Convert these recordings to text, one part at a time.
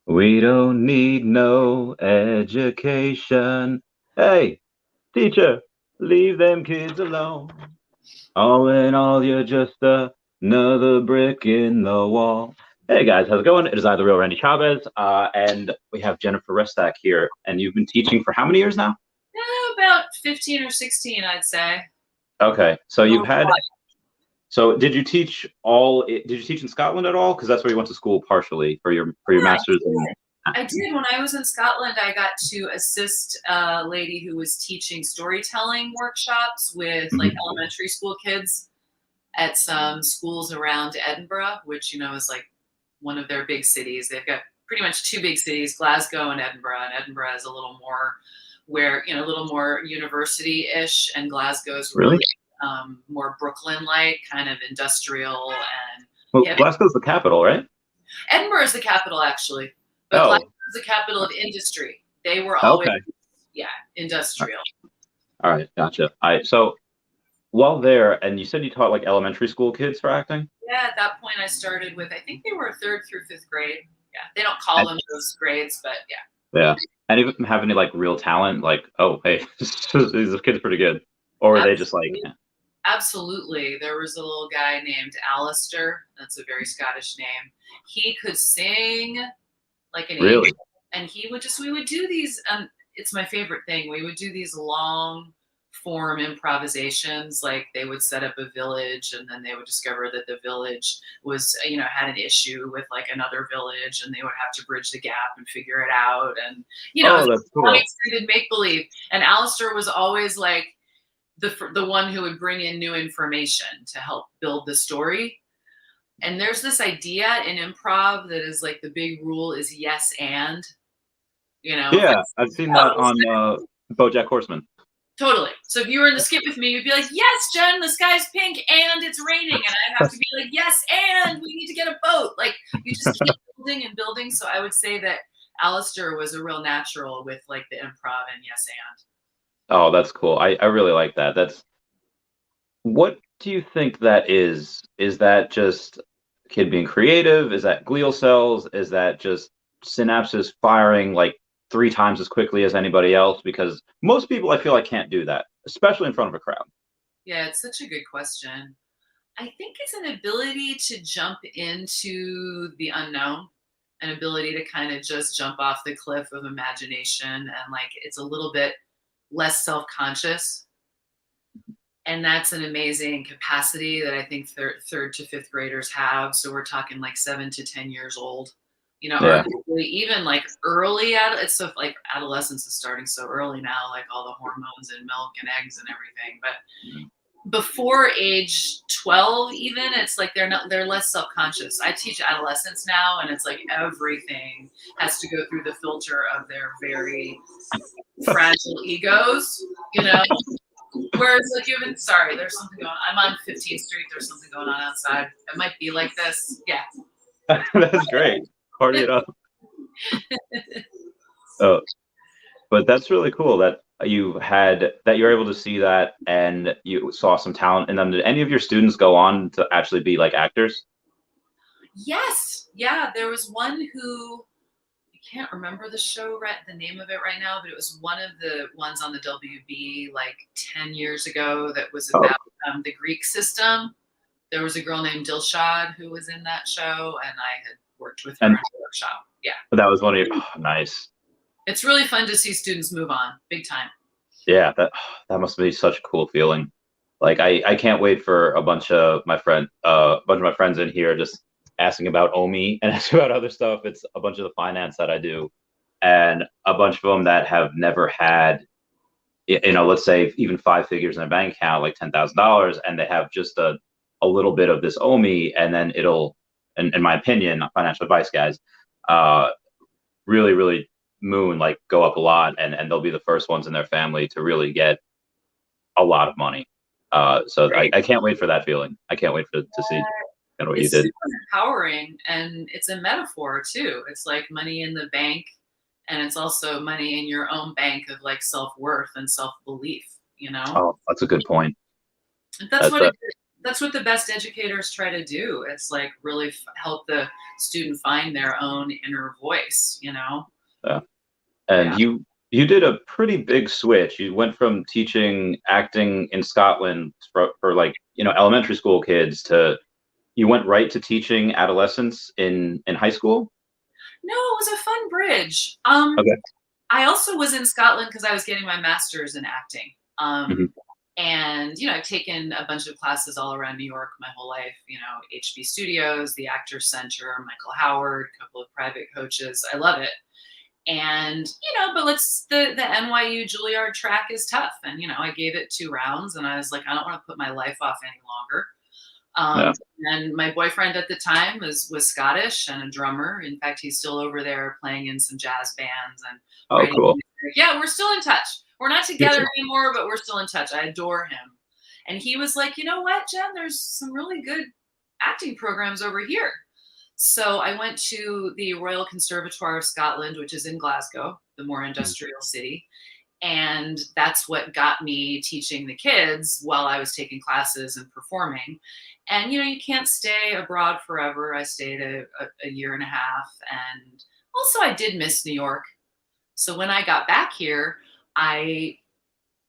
We don't need no education. Hey, teacher, leave them kids alone. All in all, you're just another brick in the wall. Hey guys, how's it going? It is I, the real Randy Chavez, and we have Jennifer Restak here. And you've been teaching for how many years now? About 15 or 16, I'd say. Okay, so you've Oh, had. So did you teach all? Did you teach in Scotland at all? Because that's where you went to school partially for your yeah, master's. And I did. When I was in Scotland, I got to assist a lady who was teaching storytelling workshops with like Mhm. elementary school kids at some schools around Edinburgh, which, is like one of their big cities. They've got pretty much two big cities, Glasgow and Edinburgh. And Edinburgh is a little more a little more university-ish, and Glasgow is Really? really more Brooklyn-like, kind of industrial and Well, hip. Glasgow's the capital, right? Edinburgh is the capital, actually, but Glasgow Oh, is the capital of industry. They were always, okay. yeah, industrial. All right, gotcha. So while there, and you said you taught like elementary school kids for acting? Yeah, at that point, I started with, I think they were third through fifth grade. Yeah, they don't call And, them those grades, but yeah. yeah. Any of them have any like real talent? Like, oh, hey, this kid's pretty good. Or were they just like, Absolutely. Absolutely. There was a little guy named Alistair. That's a very Scottish name. He could sing like an angel. really? And we would do these, it's my favorite thing. We would do these long form improvisations. Like they would set up a village and then they would discover that the village was, had an issue with like another village and they would have to bridge the gap and figure it out. And, Oh, it's that's long cool. extended make believe. And Alistair was always like, the one who would bring in new information to help build the story. And there's this idea in improv that is like the big rule is yes and, if Yeah, it's I've seen that on BoJack Horseman. totally. So if you were in the skit with me, you'd be like, yes, Jen, the sky's pink and it's raining. And I'd have to be like, yes, and we need to get a boat. Like you just keep building and building. So I would say that Alistair was a real natural with like the improv and yes and. Oh, that's cool. I really like that. What do you think that is? Is that just kid being creative? Is that glial cells? Is that just synapses firing like three times as quickly as anybody else? Because most people I feel like can't do that, especially in front of a crowd. Yeah, it's such a good question. I think it's an ability to jump into the unknown, an ability to kind of just jump off the cliff of imagination. And like it's a little bit less self conscious. And that's an amazing capacity that I think third to fifth graders have. So we're talking like 7 to 10 years old, Yeah. arguably even like early it's so like adolescence is starting so early now, like all the hormones and milk and eggs and everything. But before age 12 even, it's like they're less self-conscious. I teach adolescents now and it's like everything has to go through the filter of their very fragile egos, whereas like sorry, there's something going on. I'm on 15th Street, there's something going on outside. It might be like this. Yeah. That's great. Party it up. Oh, but that's really cool that you're able to see that and you saw some talent in them. Did any of your students go on to actually be like actors? Yes. Yeah, there was one who I can't remember the name of it right now, but it was one of the ones on the WB like 10 years ago that was Oh, about the Greek system. There was a girl named Dilshad who was in that show, and I had worked with her in and a workshop. Yeah. that was one of your, oh, nice. It's really fun to see students move on big time. Yeah, that must be such a cool feeling. Like I can't wait for a bunch of my friends in here just asking about OMI and asking about other stuff. It's a bunch of the finance that I do, and a bunch of them that have never had, let's say even five figures in a bank account, like $10,000, and they have just a little bit of this OMI, and then it'll, in my opinion, not financial advice, guys, uh, really, really like go up a lot, and they'll be the first ones in their family to really get a lot of money. So Great. I can't wait for that feeling. I can't wait to see kind of what you It's did. super empowering, and it's a metaphor too. It's like money in the bank, and it's also money in your own bank of like self-worth and self-belief. Oh, that's a good point. That's That's what it a is. that's what the best educators try to do. It's like really help the student find their own inner voice, you know? Yeah. And Yeah. you did a pretty big switch. You went from teaching acting in Scotland for like, elementary school kids to you went right to teaching adolescents in high school? No, it was a fun bridge. Okay. I also was in Scotland because I was getting my master's in acting. Hmm. And, I've taken a bunch of classes all around New York my whole life, HB Studios, the Actors Center, Michael Howard, a couple of private coaches. I love it. And, but the NYU Juilliard track is tough. And, I gave it 2 rounds and I was like, I don't want to put my life off any longer. Yeah. And my boyfriend at the time was Scottish and a drummer. In fact, he's still over there playing in some jazz bands and Oh, writing cool. music. Yeah, we're still in touch. We're not together anymore, but we're still in touch. I adore him. And he was like, you know what, Jen, there's some really good acting programs over here. So I went to the Royal Conservatoire of Scotland, which is in Glasgow, the more industrial city. And that's what got me teaching the kids while I was taking classes and performing. And, you can't stay abroad forever. I stayed a year and a half. And also I did miss New York. So when I got back here, I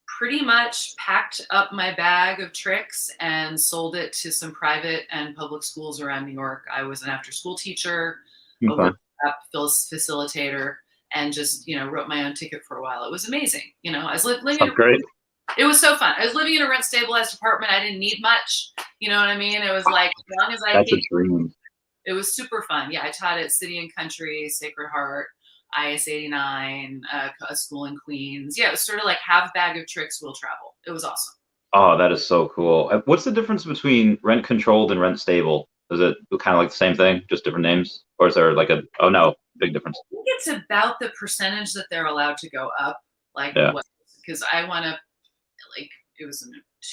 pretty much packed up my bag of tricks and sold it to some private and public schools around New York. I was an after school teacher, a Okay. workshop facilitator, and just, wrote my own ticket for a while. It was amazing. I was living Sounds great. it was so fun. I was living in a rent stabilized apartment. I didn't need much. You know what I mean? It was like, as long as I That's a came, dream. it was super fun. Yeah, I taught at City and Country, Sacred Heart, IS 89, a school in Queens. Yeah, it was sort of like have a bag of tricks, we'll travel. It was awesome. Oh, that is so cool. What's the difference between rent controlled and rent stable? Is it kind of like the same thing, just different names? Or is there like oh no, big difference? I think it's about the percentage that they're allowed to go up. Like Yeah. what? Because I want to, like, it was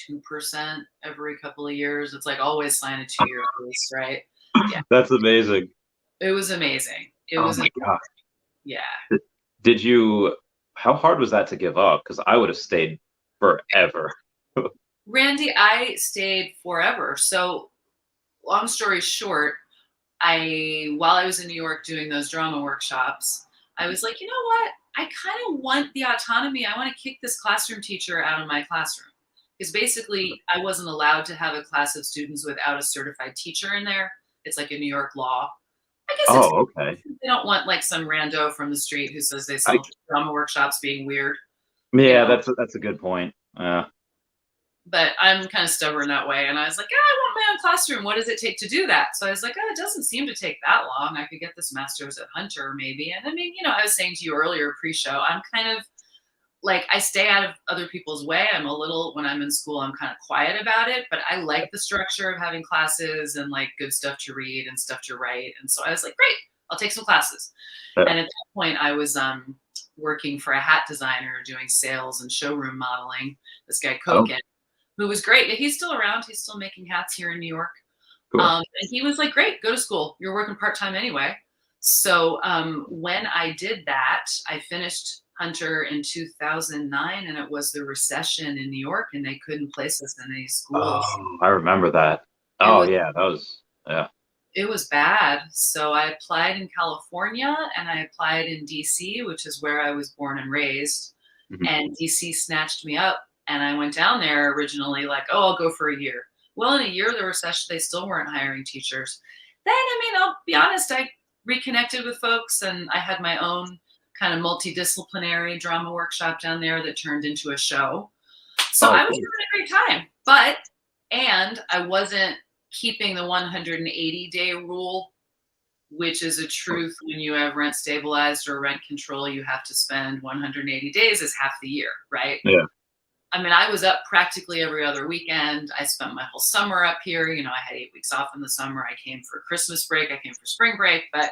2% every couple of years. It's like always sign a 2-year lease, right? Yeah, That's amazing. it was amazing. It Oh was, my God. yeah. Did you, how hard was that to give up? Because I would have stayed forever. Randy, I stayed forever. So, long story short, while I was in New York doing those drama workshops, I was like, you know what? I kind of want the autonomy. I want to kick this classroom teacher out of my classroom. Because basically, I wasn't allowed to have a class of students without a certified teacher in there. It's like a New York law. I guess it's, Oh, okay. they don't want like some rando from the street who says they I, sell drama workshops being weird, you yeah, know. that's a good point. Yeah. But I'm kind of stubborn that way. And I was like, yeah, I want my own classroom. What does it take to do that? So I was like, oh, it doesn't seem to take that long. I could get this master's at Hunter maybe. And I mean, I was saying to you earlier pre-show, I'm kind of like, I stay out of other people's way. I'm a little, when I'm in school, I'm kind of quiet about it, but I like the structure of having classes and like good stuff to read and stuff to write. And so I was like, great, I'll take some classes. Yeah. And at that point I was working for a hat designer doing sales and showroom modeling, this guy Koken, who was great. He's still around. He's still making hats here in New York. Cool. And he was like, great, go to school. You're working part-time anyway. So when I did that, I finished Hunter in 2009, and it was the recession in New York, and they couldn't place us in any schools. Oh, I remember that. Yeah, that was, yeah. It was bad. So I applied in California, and I applied in DC, which is where I was born and raised. Mhm. And DC snatched me up, and I went down there originally like, oh, I'll go for a year. Well, in a year, the recession, they still weren't hiring teachers. Then, I mean, I'll be honest, I reconnected with folks, and I had my own kind of multidisciplinary drama workshop down there that turned into a show. So I was having a great time, and I wasn't keeping the 180-day rule, which is a truth. When you have rent stabilized or rent control, you have to spend 180 days as half the year, right? Yeah. I mean, I was up practically every other weekend. I spent my whole summer up here. I had 8 weeks off in the summer. I came for Christmas break. I came for spring break, but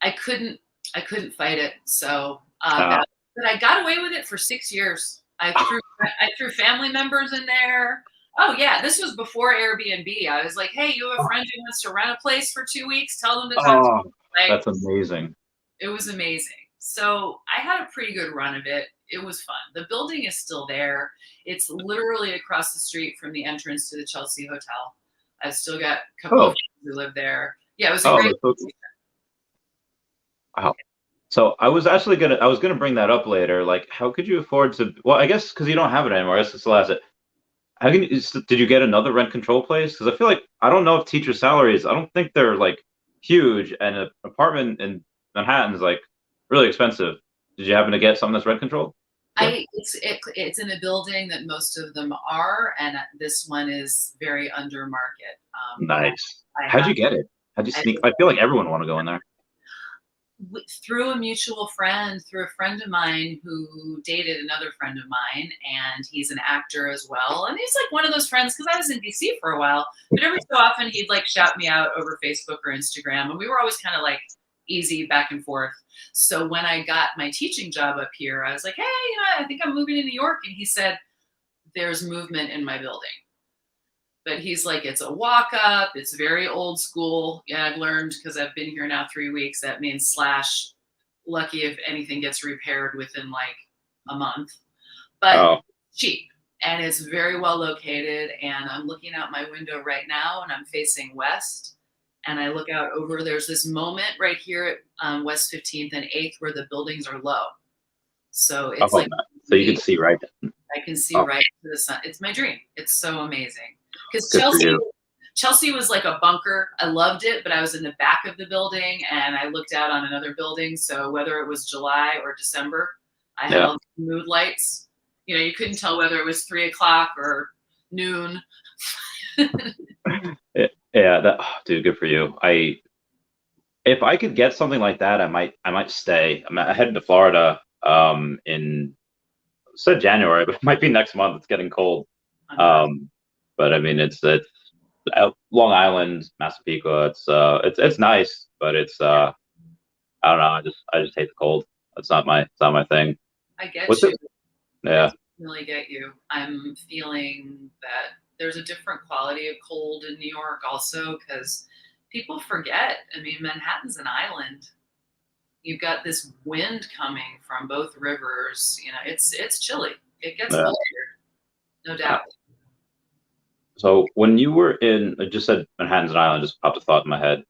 I couldn't fight it. So, but I got away with it for 6 years. I threw family members in there. Oh yeah, this was before Airbnb. I was like, hey, you have a friend who wants to rent a place for 2 weeks? Tell them to talk to me. Like, that's amazing. it was amazing. So I had a pretty good run of it. it was fun. The building is still there. It's literally across the street from the entrance to the Chelsea Hotel. I've still got a couple of Oh, friends who live there. Yeah, it was a oh, great. wow. So I was gonna bring that up later. Like, how could you afford to? Well, I guess because you don't have it anymore. I guess it still has it. How can you? Did you get another rent control place? Because I feel like I don't know if teacher salaries. I don't think they're like huge, and an apartment in Manhattan is like really expensive. Did you happen to get something that's rent controlled? Yeah. It's in a building that most of them are, and this one is very under market. Nice. I How'd you have get it? How'd you I, sneak? I feel like everyone want to go in there. through a mutual friend, through a friend of mine who dated another friend of mine, and he's an actor as well. And he's like one of those friends because I was in DC for a while, but every so often he'd like shout me out over Facebook or Instagram, and we were always kind of like easy back and forth. So when I got my teaching job up here, I was like, hey, I think I'm moving to New York, and he said, "There's movement in my building." But he's like, it's a walk up. It's very old school. Yeah, I've learned because I've been here now 3 weeks. That means slash lucky if anything gets repaired within like a month, but Oh, cheap. And it's very well located. And I'm looking out my window right now and I'm facing west. And I look out over, there's this moment right here at West 15th and 8th where the buildings are low. So it's oh, like, man. So you can see right. I can see Oh, right to the sun. It's my dream. It's so amazing. Because good for you. Chelsea was like a bunker. I loved it, but I was in the back of the building and I looked out on another building. So whether it was July or December, I had Yeah. all the mood lights. You couldn't tell whether it was 3 o'clock or noon. Yeah, that dude, good for you. If I could get something like that, I might stay. I'm heading to Florida in said January, but it might be next month. It's getting cold. Um, but I mean, it's Long Island, Massapequa. It's nice, but I don't know. I just hate the cold. It's not my thing. I get What's you. it? I Yeah, really get you. I'm feeling that there's a different quality of cold in New York also because people forget. I mean, Manhattan's an island. You've got this wind coming from both rivers. It's chilly. It gets yeah. cold here, no doubt. So when you were I just said Manhattan's an island, just popped a thought in my head.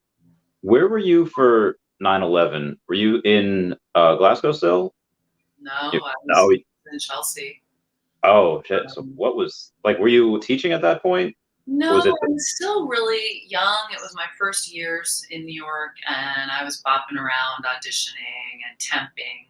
Where were you for 9/11? Were you in Glasgow still? No, You, I no. was in Chelsea. Oh shit. So Um, what was like? Were you teaching at that point? no, Was it? I was still really young. It was my first years in New York, and I was bopping around auditioning and temping.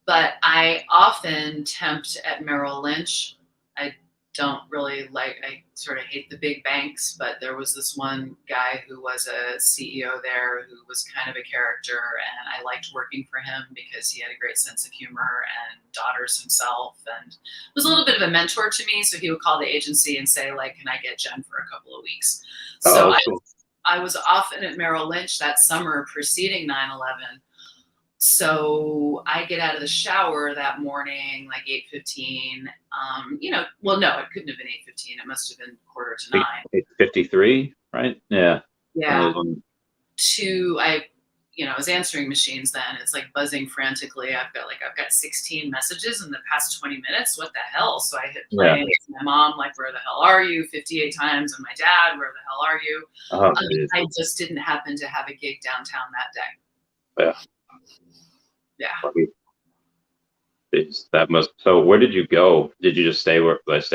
But I often tempt at Merrill Lynch. I don't really I sort of hate the big banks, but there was this one guy who was a CEO there who was kind of a character, and I liked working for him because he had a great sense of humor and daughters himself and was a little bit of a mentor to me. So he would call the agency and say, like, can I get Jen for a couple of weeks? Oh, So that's cool. I was often at Merrill Lynch that summer preceding 9/11. So I get out of the shower that morning, like 8:15. Well, no, it couldn't have been 8:15. It must have been quarter to nine. 53, right? Yeah. One of Yeah. those ones. I was answering machines then. It's like buzzing frantically. I've got 16 messages in the past 20 minutes. What the hell? So I hit play. Yeah. It's my mom, like, where the hell are you? 58 times. And my dad, where the hell are you? Oh, geez. I just didn't happen to have a gig downtown that day. Yeah. Yeah. That must. So where did you go? Did you just stay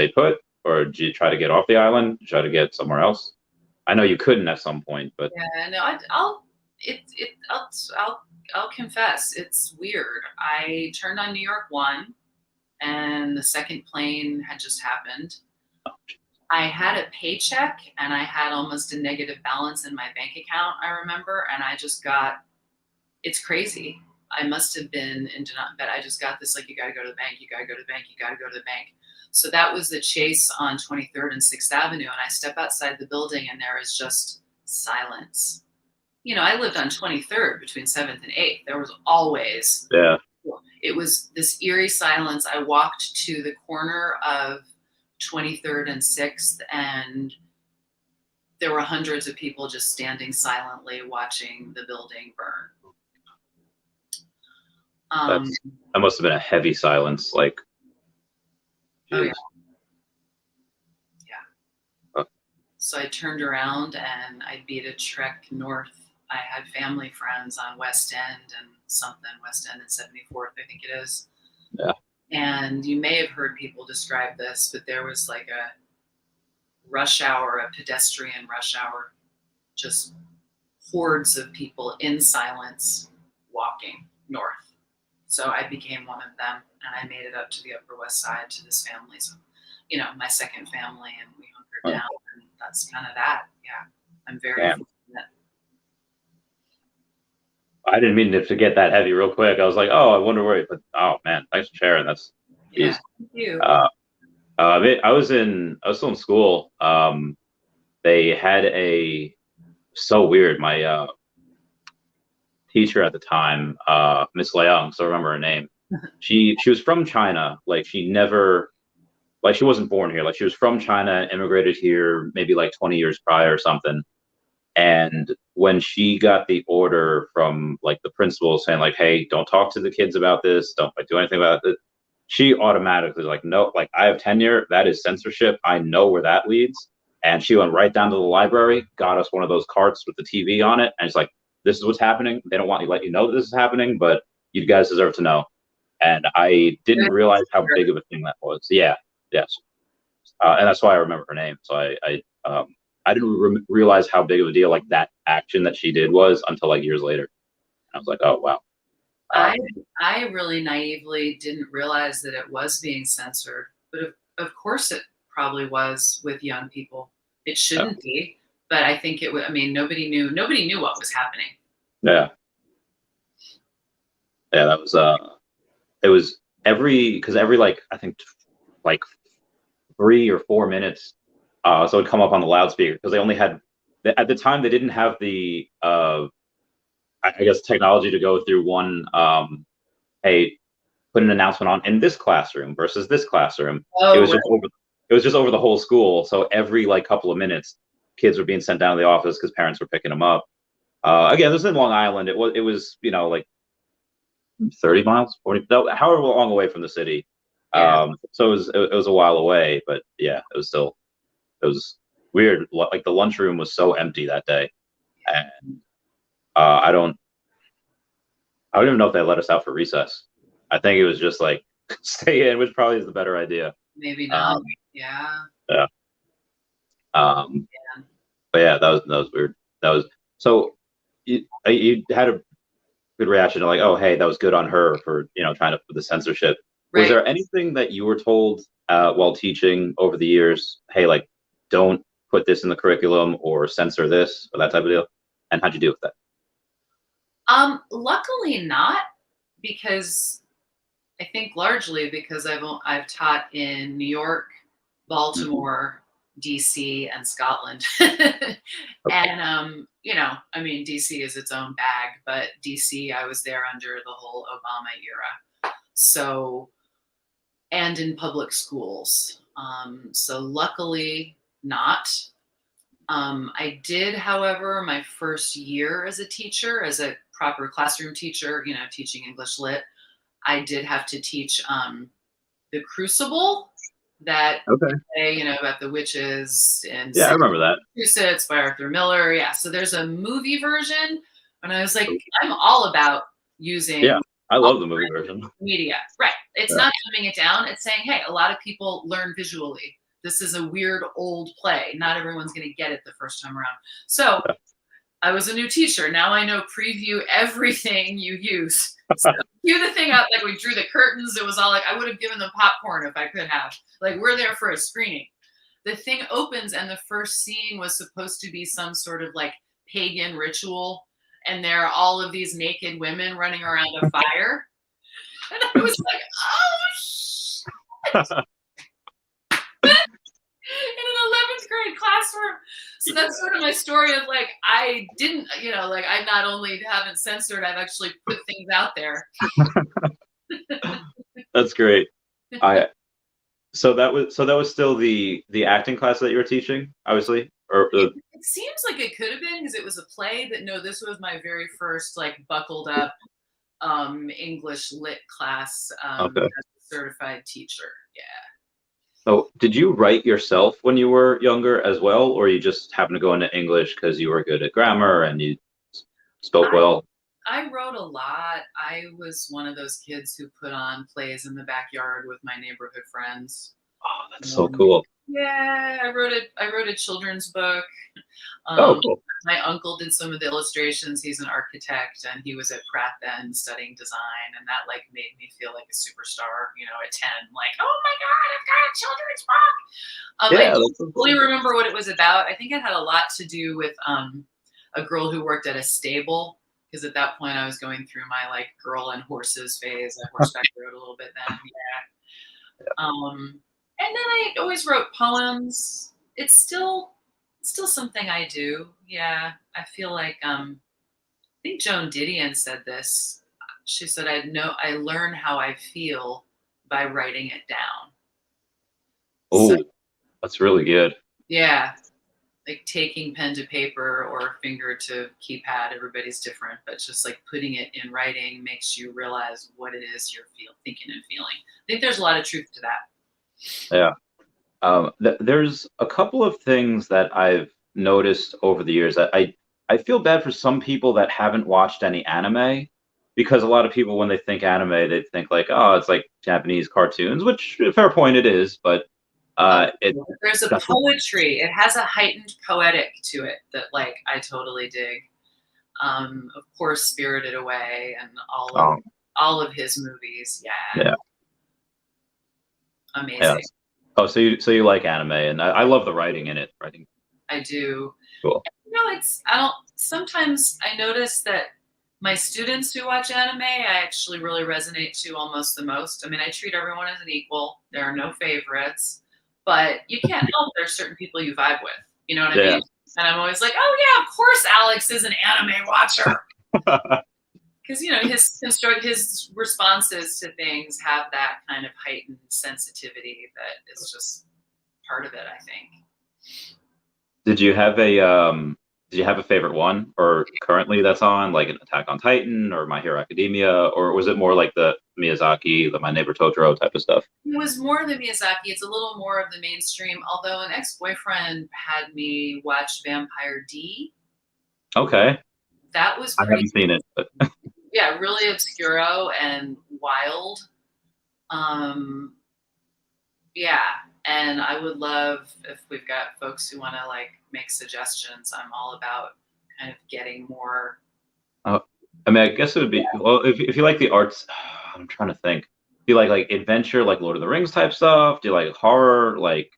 put, or did you try to get off the island? Did you try to get somewhere else? I know you couldn't at some point, but Yeah, no, I'll confess, it's weird. I turned on New York 1 and the second plane had just happened. I had a paycheck and I had almost a negative balance in my bank account, I remember, and it's crazy. I must have been in denial, but I just got this, like, you got to go to the bank, you got to go to the bank, you got to go to the bank. So that was the chase on 23rd and 6th Avenue. And I step outside the building and there is just silence. I lived on 23rd between 7th and 8th. There was always, yeah. it was this eerie silence. I walked to the corner of 23rd and 6th, and there were hundreds of people just standing silently watching the building burn. Um, That must have been a heavy silence. Like, oh yeah, geez. yeah. Uh, So I turned around and I'd be at a trek north. I had family friends on West End and something, West End and 74th, I think it is. yeah. And you may have heard people describe this, but there was like a rush hour, a pedestrian rush hour, just hordes of people in silence walking north. So I became one of them, and I made it up to the Upper West Side to this family. So, my second family, and we hunkered down, and that's kind of that. Yeah, I'm very Damn. fortunate. I didn't mean to get that heavy real quick. I was like, oh, I wonder where. But oh man, thanks for sharing. That's, Yeah, geez. thank you. I was still in school. They had so weird. My teacher at the time, Miss Leung, so I remember her name. She was from China. Like she never, like she wasn't born here. Like she was from China, immigrated here maybe like 20 years prior or something. And when she got the order from like the principal saying like, "Hey, don't talk to the kids about this. Don't like, do anything about it," she automatically was like, "No, like I have tenure. That is censorship. I know where that leads." And she went right down to the library, got us one of those carts with the TV on it, and it's like, "This is what's happening. They don't want you to let you know that this is happening, but you guys deserve to know." And I didn't realize how big of a thing that was. Yeah, yes, and that's why I remember her name. So I didn't realize how big of a deal like that action that she did was until like years later. I was like, oh wow. I I really naively didn't realize that it was being censored, but of course it probably was with young people. It Yeah, shouldn't be, but I think it would. I mean, nobody knew what was happening. yeah, yeah. That was it was every like I think like 3 or 4 minutes, so it'd come up on the loudspeaker because they only had at the time they didn't have the I guess technology to go through one hey, put an announcement on in this classroom versus this classroom. It Oh, was right. just over the whole school. So every like couple of minutes, kids were being sent down to the office because parents were picking them up. Again, this is in Long Island. It was like 30 miles, 40, no, however long away from the city. Yeah. So it was a while away, but yeah, it was weird. Like the lunchroom was so empty that day, and uh, I don't I don't even know if they let us out for recess. I think it was just like stay in, which probably is the better idea. Maybe not. Um, Yeah. yeah. Um, Yeah. but yeah, that was weird. That was so you had a good reaction to like, oh hey, that was good on her for trying to put the censorship. Was Right. there anything that you were told while teaching over the years? Hey, like, don't put this in the curriculum or censor this or that type of deal. And how'd you deal with that? Luckily not, because I think largely because I've taught in New York, Mhm. Baltimore, DC, and Scotland. And I mean, DC is its own bag, but DC, I was there under the whole Obama era. So, and in public schools. So luckily not. I did, however, my first year as a teacher, as a proper classroom teacher, teaching English lit, I did have to teach the Crucible, that Okay. about the witches in Yeah, I remember that. Massachusetts by Arthur Miller. Yeah, so there's a movie version, and I was like, I'm all about Yeah, using I all love the movie version. media. Right. It's Yeah. not dumbing it down. It's saying, hey, a lot of people learn visually. This is a weird old play. Not everyone's going to get it the first time around. So I was a new teacher. Now I know preview everything you use. So cue the thing up, like we drew the curtains. It was all like, I would have given them popcorn if I could have. Like, we're there for a screening. The thing opens, and the first scene was supposed to be some sort of like pagan ritual. And there are all of these naked women running around a fire. And I was like, oh, shit. In an 11th grade classroom. So that's sort of my story of like, I didn't, like I not only haven't censored, I've actually put things out there. That's great. I so that was still the acting class that you were teaching, obviously, or It seems like it could have been because it was a play, but no, this was my very first like buckled up English lit class Okay. as a certified teacher. Yeah. Oh, did you write yourself when you were younger as well, or you just happened to go into English because you were good at grammar and you spoke I well? I wrote a lot. I was one of those kids who put on plays in the backyard with my neighborhood friends. Oh, that's so Um, cool. yeah, I wrote a children's book. Oh, Um, cool. my uncle did some of the illustrations. He's an architect, and he was at Pratt then studying design, and that like made me feel like a superstar. At 10, like, oh my god, I've got a children's book. I Yeah, don't that's so fully cool. remember what it was about. I think it had a lot to do with a girl who worked at a stable. Because at that point I was going through my like girl and horses phase. I horseback rode a little bit then, yeah. And then I always wrote poems. It's still something I do. Yeah, I feel like I think Joan Didion said this. She said I learn how I feel by writing it down. So Oh, that's really good. yeah, like taking pen to paper or finger to keypad, everybody's different, but just like putting it in writing makes you realize what it is you're thinking and feeling. I think there's a lot of truth to that. Yeah. There's a couple of things that I've noticed over the years that I feel bad for some people that haven't watched any anime because a lot of people when they think anime they think like oh it's like Japanese cartoons, which fair point it is, but Oh, it there's a got the poetry. It has a heightened poetic to it that like I totally dig. Of course, Spirited Away and um all of his movies. Yeah, yeah, yeah. amazing. Oh, so you like anime, and I love the writing in it. Writing I do. cool. I don't, sometimes I notice that my students who watch anime, I actually really resonate to almost the most. I mean, I treat everyone as an equal. There are no favorites, but you can't help there's certain people you vibe with. You know what I Yeah. mean? And I'm always like, oh yeah, of course Alex is an anime watcher. Because his responses to things have that kind of heightened sensitivity that is just part of it, I think. Did you have a favorite one or currently that's on like an Attack on Titan or My Hero Academia, or was it more like the Miyazaki, the My Neighbor Totoro type of stuff? It was more the Miyazaki. It's a little more of the mainstream. Although an ex-boyfriend had me watch Vampire D. Okay, That was I pretty, haven't seen it, but yeah, really obscuro and wild. Um, yeah, and I would love if we've got folks who want to like make suggestions. I'm all about kind of getting more. uh, I mean, I guess it would be well if you like the arts. I'm trying to think. Do you like adventure, like Lord of the Rings type stuff? Do you like horror? Like,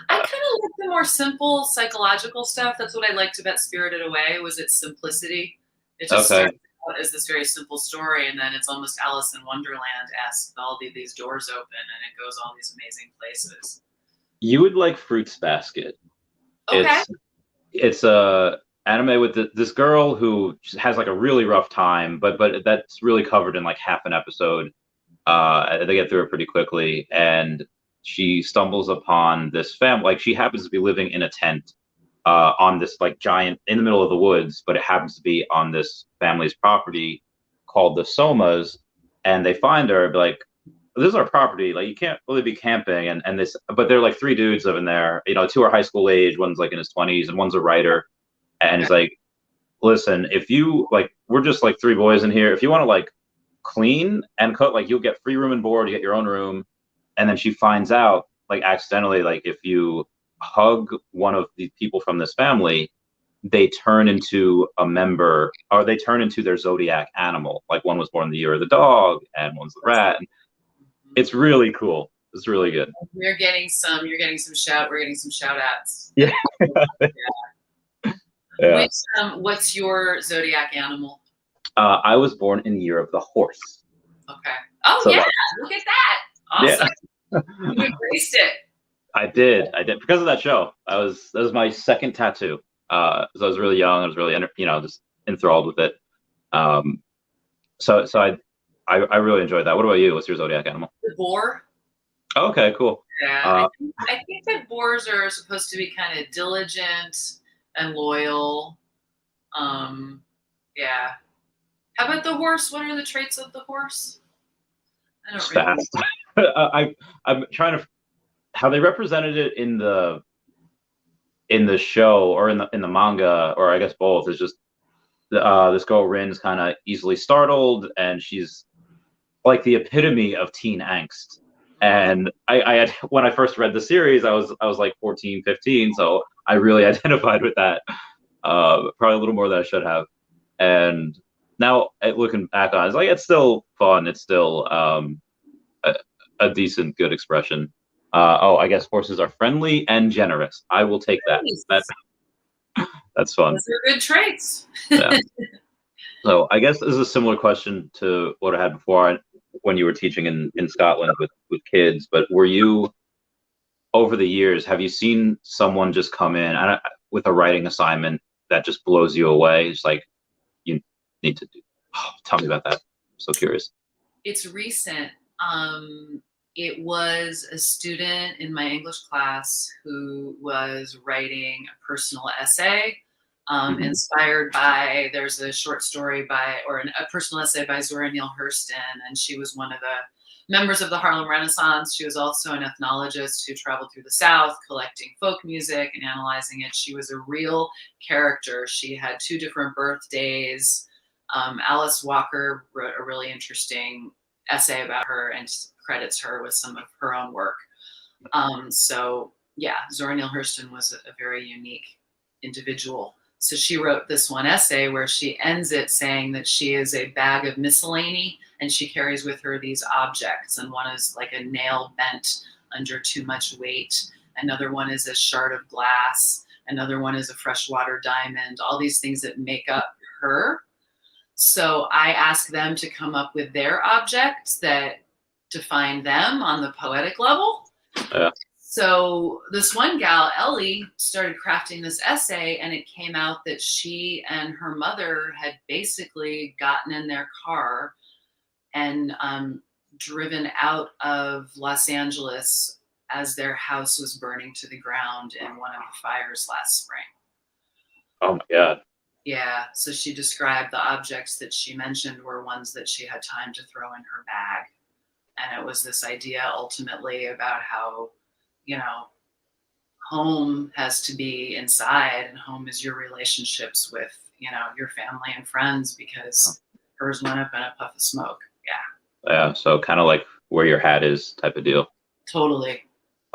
I kind of like the more simple psychological stuff. That's what I liked about Spirited Away was its simplicity. It just okay, starts out as this very simple story, and then it's almost Alice in Wonderland-esque. All these doors open, and it goes all these amazing places. you would like Fruits Basket. Okay. It's a anime with this girl who has like a really rough time, but that's really covered in like half an episode. They get through it pretty quickly, and she stumbles upon this family. Like she happens to be living in a tent on this like giant in the middle of the woods, but it happens to be on this family's property called the Somas, and they find her like this is our property. Like you can't really be camping, and this, but they're like three dudes living there. Two are high school age, one's like in his 20s, and one's a writer. And Okay. he's like, listen, if you like, we're just like three boys in here. If you want to like clean and cook, like you'll get free room and board, you get your own room. And then she finds out, like accidentally, like if you hug one of the people from this family, they turn into a member, or they turn into their zodiac animal. Like one was born the year of the dog, and one's the rat. And it's really cool. It's really good. We're getting some shout outs. Yeah. Yeah. Which what's your zodiac animal? I was born in the year of the horse. Okay. Oh So yeah, that, look at that. yeah. Awesome. You embraced it. I did because of that show. That was my second tattoo. So I was really young. I was really, just enthralled with it. Um, so I really enjoyed that. What about you? What's your zodiac animal? The boar. Okay, cool. Yeah, Uh, I think that boars are supposed to be kind of diligent and loyal. Yeah, How about the horse? What are the traits of the horse? I don't It's remember. fast. I'm trying to how they represented it in the show or in the manga, or I guess both, is just this girl Rin's kind of easily startled, and she's like the epitome of teen angst. And I had, when I first read the series, I was like 14, 15, so I really identified with that, probably a little more than I should have. And now looking back on it, it's like it's still fun. It's still a, a decent, good expression. Oh, I guess horses are friendly and generous. I will take that. Nice. That's fun. Those are good traits. Yeah. So I guess this is a similar question to what I had before when you were teaching in Scotland with kids. But were you, over the years, have you seen someone just come in with a writing assignment that just blows you away? It's like, you need to do. Oh, tell me about that. I'm so curious. It's recent. It was a student in my English class who was writing a personal essay, Mhm. inspired by, there's a short story by, or a personal essay by Zora Neale Hurston, and she was one of the members of the Harlem Renaissance. She was also an ethnologist who traveled through the South collecting folk music and analyzing it. She was a real character. She had 2 different birthdays. Alice Walker wrote a really interesting essay about her and credits her with some of her own work. So yeah, Zora Neale Hurston was a very unique individual. So she wrote this one essay where she ends it saying that she is a bag of miscellany and she carries with her these objects. And one is like a nail bent under too much weight. Another one is a shard of glass. Another one is a freshwater diamond. All these things that make up her. So I ask them to come up with their objects that define them on the poetic level. Yeah. So this one gal, Ellie, started crafting this essay, and it came out that she and her mother had basically gotten in their car and driven out of Los Angeles as their house was burning to the ground in one of the fires last spring. Oh my God. Yeah, so she described the objects that she mentioned were ones that she had time to throw in her bag. And it was this idea ultimately about how, you know, home has to be inside, and home is your relationships with, you know, your family and friends, because hers went up in a puff of smoke. Yeah. Yeah. So kind of like where your hat is type of deal. Totally.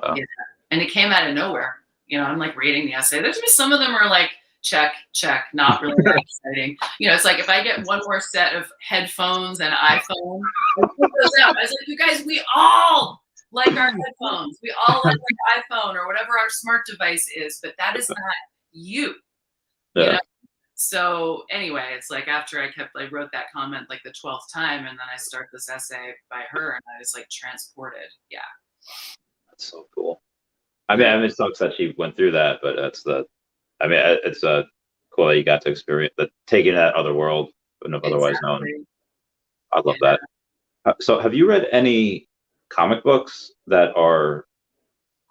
Wow. Yeah. And it came out of nowhere. You know, I'm like reading the essay. There's just some of them are like, check, check, not really that exciting. You know, it's like if I get one more set of headphones and iPhone, I put those out. I was like, you guys, we all like our headphones. We all like our iPhone or whatever our smart device is, but that is not you. Yeah. You know? So anyway, it's like after I wrote that comment like the 12th time, and then I start this essay by her, and I was like transported. Yeah. That's so cool. I mean, it sucks that she went through that, but it's cool that you got to experience that, taking that other world, wouldn't have otherwise known. I love that. So have you read any comic books that are,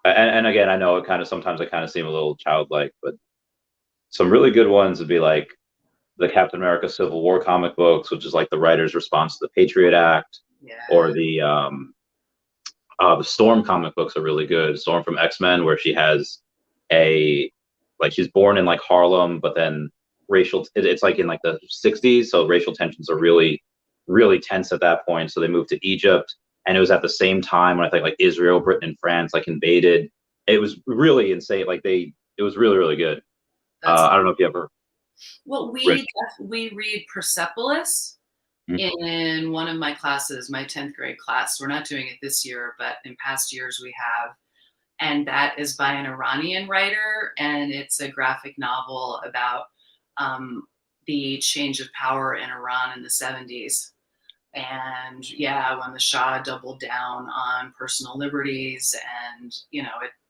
and again, I know sometimes it kind of seem a little childlike, but some really good ones would be like the Captain America Civil War comic books, which is like the writer's response to the Patriot Act, or the Storm comic books are really good. Storm from X-Men, where she has she's born in like Harlem, but then it's like in like the 60s, so racial tensions are really, really tense at that point. So they moved to Egypt, and it was at the same time when I think like Israel, Britain, and France like invaded. It was really insane. It was really, really good. I don't know if you ever. Well, we read Persepolis in one of my classes, my 10th grade class. We're not doing it this year, but in past years we have. And that is by an Iranian writer, and it's a graphic novel about the change of power in Iran in the 70s. And yeah, when the Shah doubled down on personal liberties, and you know,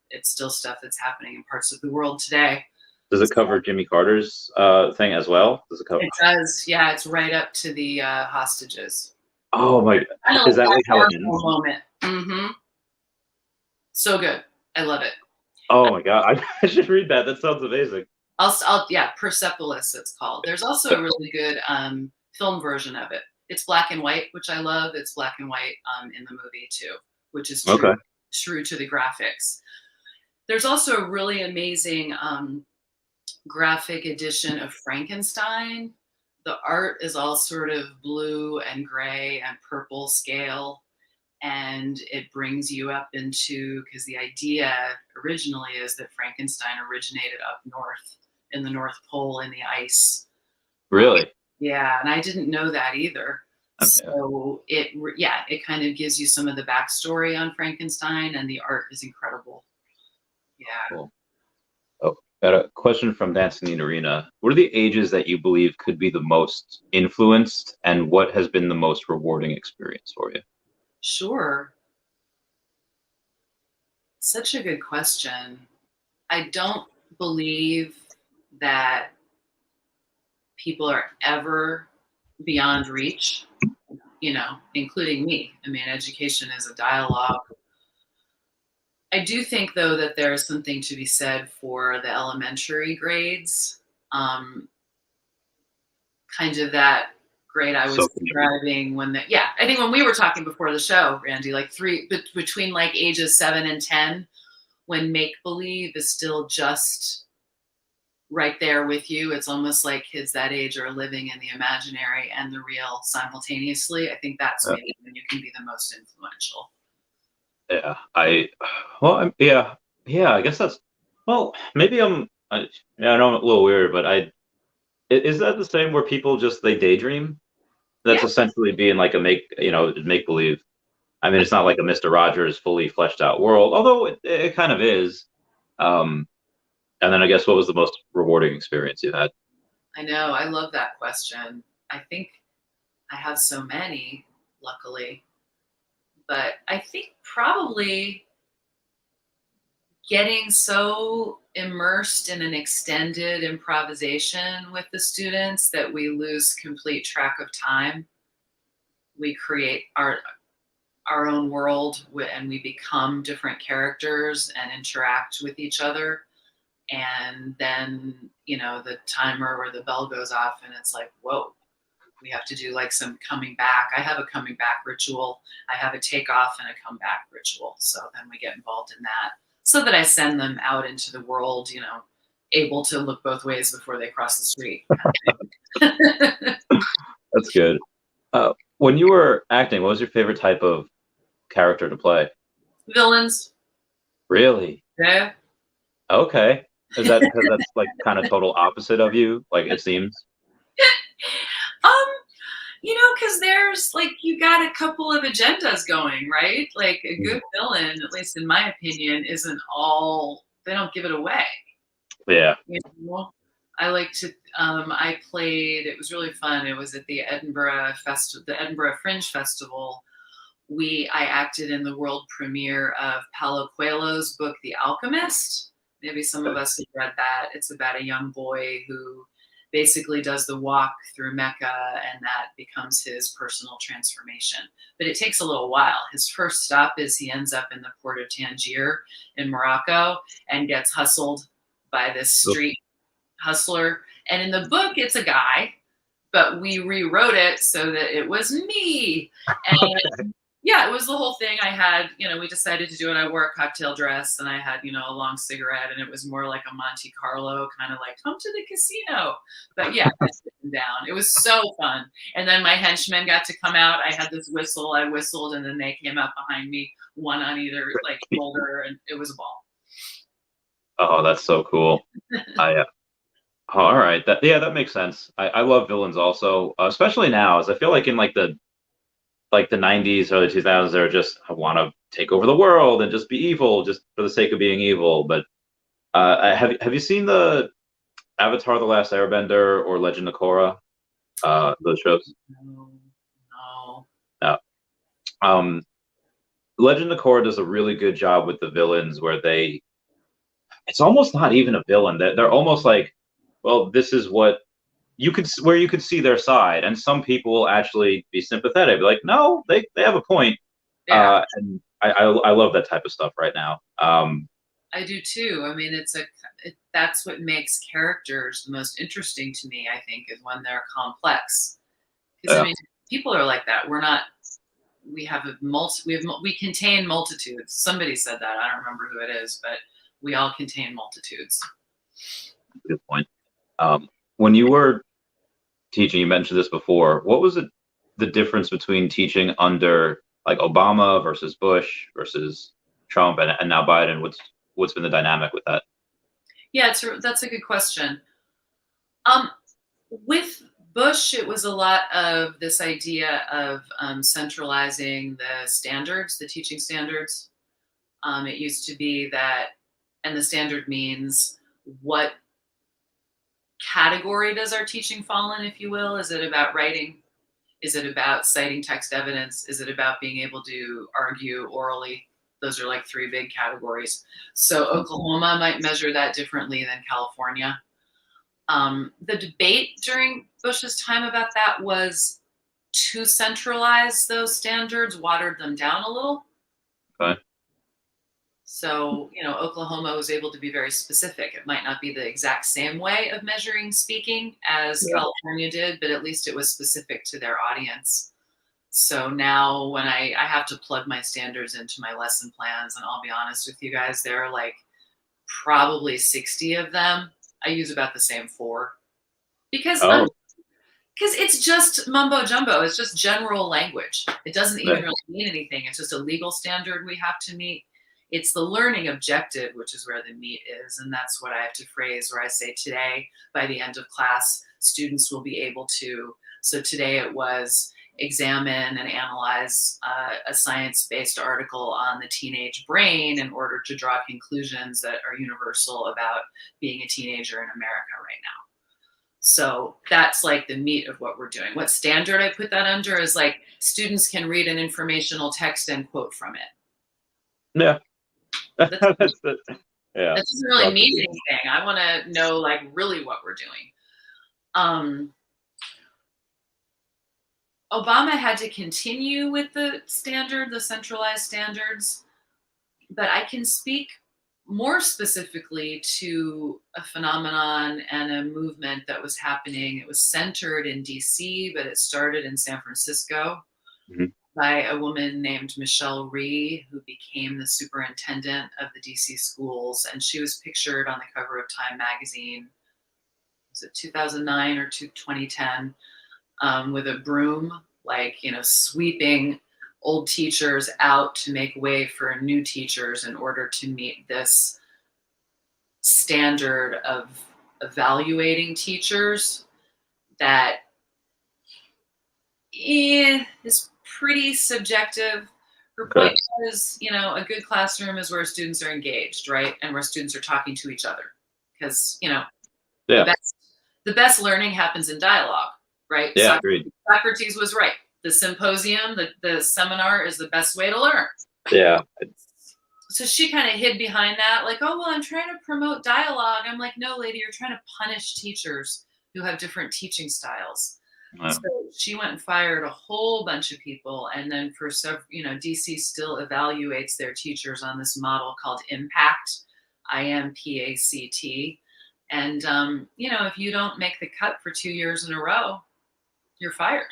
it's still stuff that's happening in parts of the world today. Does it cover Jimmy Carter's thing as well? Does it cover? It does. Yeah, it's right up to the hostages. Oh my! Is that like how it ends? Moment. Mm-hmm. So good. I love it. Oh my God! I should read that. That sounds amazing. Yeah, Persepolis it's called. There's also a really good film version of it. It's black and white, which I love. It's black and white in the movie too, which is Okay. true to the graphics. There's also a really amazing graphic edition of Frankenstein. The art is all sort of blue and gray and purple scale. And it brings you up into, because the idea originally is that Frankenstein originated up north in the North Pole in the ice. Really? Yeah, and I didn't know that either. Okay. So it kind of gives you some of the backstory on Frankenstein, and the art is incredible. Yeah. Cool. Oh, got a question from Dancing in Arena. What are the ages that you believe could be the most influenced, and what has been the most rewarding experience for you? Sure. Such a good question. I don't believe that people are ever beyond reach, including me. I mean, education is a dialogue. I do think, though, that there is something to be said for the elementary grades. Kind of that grade I was describing I think when we were talking before the show, Randy, like between like ages 7 and 10, when make-believe is still just right there with you. It's almost like kids that age are living in the imaginary and the real simultaneously. I think that's maybe when you can be the most influential. Yeah, I guess that's, well, maybe I know I'm a little weird, but is that the same where people just, they daydream? That's essentially being like a make believe. I mean, it's not like a Mr. Rogers fully fleshed out world, although it kind of is. And then I guess, what was the most rewarding experience you had? I know. I love that question. I think I have so many, luckily. But I think probably getting so immersed in an extended improvisation with the students that we lose complete track of time. We create our own world, and we become different characters and interact with each other. And then, the timer or the bell goes off and it's like, whoa, we have to do like some coming back. I have a coming back ritual. I have a takeoff and a comeback ritual. So then we get involved in that so that I send them out into the world, able to look both ways before they cross the street. That's good. When you were acting, what was your favorite type of character to play? Villains. Really? Yeah. Okay. Is that because that's like kind of total opposite of you, like it seems? Because there's like, you got a couple of agendas going, right? Like a good villain, at least in my opinion, isn't all, they don't give it away. Yeah. I like to, I played, it was really fun. It was at the Edinburgh Fringe Festival. I acted in the world premiere of Paulo Coelho's book, The Alchemist. Maybe some of us have read that. It's about a young boy who basically does the walk through Mecca, and that becomes his personal transformation. But it takes a little while. His first stop is he ends up in the port of Tangier in Morocco and gets hustled by this street hustler. And in the book, it's a guy, but we rewrote it so that it was me. And yeah, it was the whole thing. I had, we decided to do it. I wore a cocktail dress and I had, a long cigarette, and it was more like a Monte Carlo kind of like, come to the casino. But yeah, I sitting down. It was so fun. And then my henchmen got to come out. I had this whistle. I whistled, and then they came out behind me, one on either like shoulder, and it was a ball. Oh, that's so cool. All right. That makes sense. I love villains also, especially now, as I feel like in like the 90s, early 2000s, they're just, I want to take over the world and just be evil just for the sake of being evil. But have you seen the Avatar: The Last Airbender or Legend of Korra? Those shows? No. No. Legend of Korra does a really good job with the villains, where it's almost not even a villain. They're almost like, well, this is what you could see their side, and some people will actually be sympathetic, be like, no, they have a point. Yeah. And I love that type of stuff right now. I do too. I mean, that's what makes characters the most interesting to me, I think, is when they're complex, Because I mean, people are like that. We're not. We have we contain multitudes. Somebody said that. I don't remember who it is, but we all contain multitudes. Good point. When you were teaching, you mentioned this before. What was the difference between teaching under like Obama versus Bush versus Trump and now Biden? What's been the dynamic with that? Yeah, that's a good question. With Bush, it was a lot of this idea of centralizing the standards, the teaching standards. It used to be that, and the standard means what category does our teaching fall in, if you will? Is it about writing? Is it about citing text evidence? Is it about being able to argue orally? Those are like three big categories. So Oklahoma might measure that differently than California. The debate during Bush's time about that was to centralize those standards, watered them down a little. Okay. So, Oklahoma was able to be very specific. It might not be the exact same way of measuring speaking as California did, but at least it was specific to their audience. So now when I have to plug my standards into my lesson plans, and I'll be honest with you guys, there are like probably 60 of them. I use about the same 4 because it's just mumbo jumbo. It's just general language. It doesn't even really mean anything. It's just a legal standard we have to meet. It's the learning objective, which is where the meat is. And that's what I have to phrase where I say today, by the end of class, students will be able to. So today it was examine and analyze a science-based article on the teenage brain in order to draw conclusions that are universal about being a teenager in America right now. So that's like the meat of what we're doing. What standard I put that under is like students can read an informational text and quote from it. Yeah. That doesn't really mean anything. I want to know like really what we're doing. Obama had to continue with the centralized standards, but I can speak more specifically to a phenomenon and a movement that was happening. It was centered in DC, but it started in San Francisco by a woman named Michelle Rhee, who became the superintendent of the DC schools. And she was pictured on the cover of Time magazine. Was it 2009 or 2010? With a broom, sweeping old teachers out to make way for new teachers in order to meet this standard of evaluating teachers that is pretty subjective. Her point was, a good classroom is where students are engaged, right? And where students are talking to each other. Because, the best learning happens in dialogue, right? Yeah, Socrates was right. The symposium, the seminar is the best way to learn. Yeah. So she kind of hid behind that, like, oh, well, I'm trying to promote dialogue. I'm like, no, lady, you're trying to punish teachers who have different teaching styles. Wow. So she went and fired a whole bunch of people. And then for several, DC still evaluates their teachers on this model called IMPACT, IMPACT. And, if you don't make the cut for 2 years in a row, you're fired.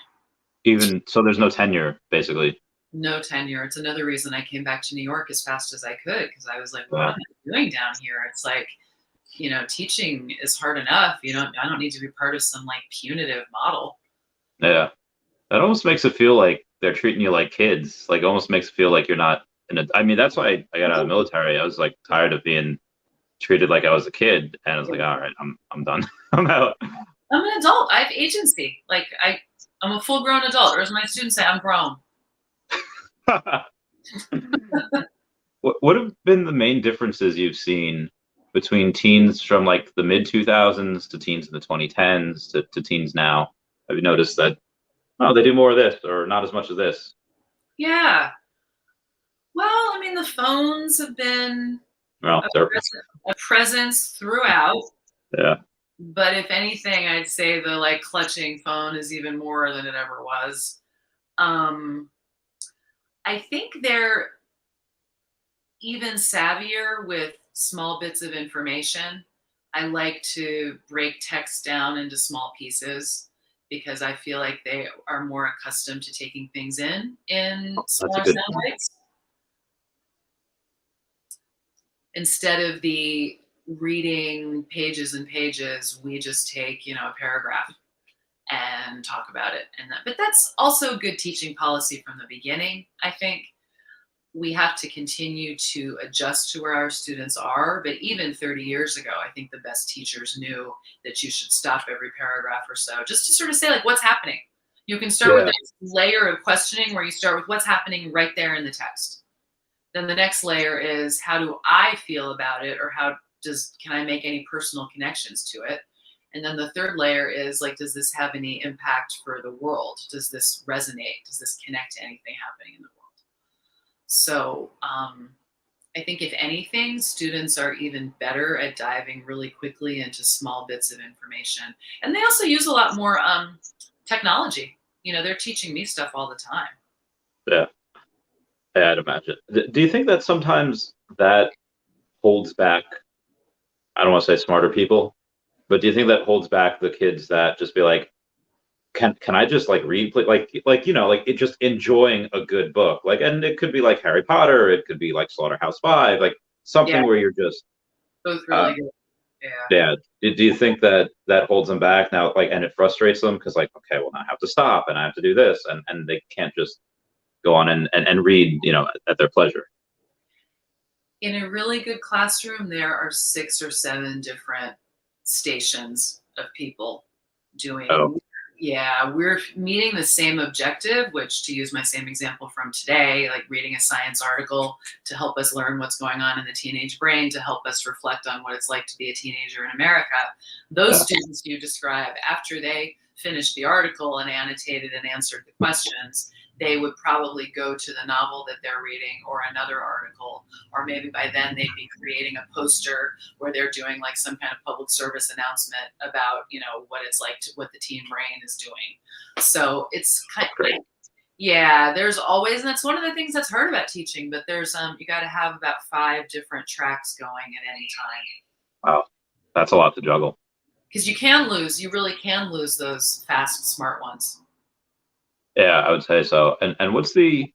Even so, there's no tenure, basically. No tenure. It's another reason I came back to New York as fast as I could, because I was like, what am I doing down here? It's like, teaching is hard enough. I don't need to be part of some like punitive model. Yeah. That almost makes it feel like they're treating you like kids. Like almost makes it feel like you're not I mean, that's why I got out of the military. I was like tired of being treated like I was a kid. And I was like, all right, I'm done. I'm out. I'm an adult. I have agency. Like I'm a full grown adult. Or as my students say, I'm grown. What have been the main differences you've seen between teens from like the mid 2000s to teens in the 2010s to teens now? Have you noticed that, they do more of this or not as much of this? Yeah. Well, I mean, the phones have been a presence throughout. Yeah. But if anything, I'd say the like clutching phone is even more than it ever was. I think they're even savvier with small bits of information. I like to break text down into small pieces because I feel like they are more accustomed to taking things in That's a smaller good sound point. bites instead of the reading pages and pages. We just take, a paragraph and talk about it. But that's also good teaching policy from the beginning. I think we have to continue to adjust to where our students are. But even 30 years ago, I think the best teachers knew that you should stop every paragraph or so just to sort of say, like, what's happening. You can start with Yeah. this layer of questioning where you start with what's happening right there in the text. Then the next layer is, how do I feel about it, or can I make any personal connections to it? And then the third layer is, like, does this have any impact for the world? Does this resonate? Does this connect to anything happening in the world? So I think if anything, students are even better at diving really quickly into small bits of information. And they also use a lot more technology. They're teaching me stuff all the time. Yeah. Yeah, I'd imagine. Do you think that sometimes that holds back, I don't want to say smarter people, but do you think that holds back the kids that just be like, can I just like read, like it just enjoying a good book, like, and it could be like Harry Potter, it could be like Slaughterhouse 5, like Yeah, something where you're just both uh really good. Yeah. yeah. Do you think that that holds them back now, like, and it frustrates them because, like, okay, well, now I have to stop and I have to do this, and they can't just go on and read, at their pleasure? In a really good classroom, there are 6 or 7 different stations of people Oh, doing. Yeah, we're meeting the same objective, which, to use my same example from today, like reading a science article to help us learn what's going on in the teenage brain, to help us reflect on what it's like to be a teenager in America. Those yeah. students you describe, after they finished the article and annotated and answered the questions, they would probably go to the novel that they're reading or another article, or maybe by then they'd be creating a poster where they're doing like some kind of public service announcement about, what it's like what the teen brain is doing. So it's kind That's great. of, yeah, there's always, and that's one of the things that's hard about teaching, but there's you got to have about 5 different tracks going at any time, Wow, that's a lot to juggle. because you really can lose those fast, smart ones. Yeah, I would say so. And what's the?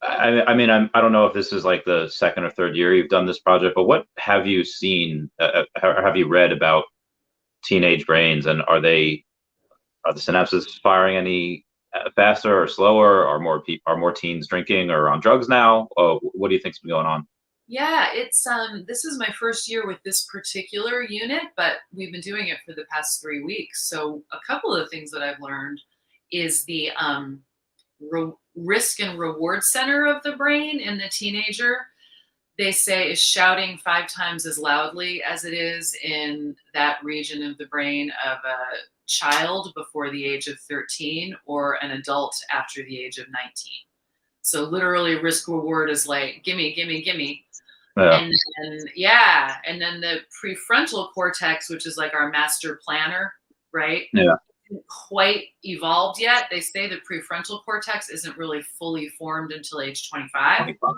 I mean, I don't know if this is like the second or third year you've done this project, but what have you seen, or have you read about teenage brains, and are the synapses firing any faster or slower? Are more teens drinking or on drugs now? What do you think's been going on? Yeah, it's this is my first year with this particular unit, but we've been doing it for the past 3 weeks. So a couple of the things that I've learned is the risk and reward center of the brain in the teenager, they say, is shouting 5 times as loudly as it is in that region of the brain of a child before the age of 13 or an adult after the age of 19. So literally risk reward is like, gimme, gimme, gimme. Yeah, And then, yeah, and then the prefrontal cortex, which is like our master planner, right? yeah, Isn't quite evolved yet. They say the prefrontal cortex isn't really fully formed until age 25. 25.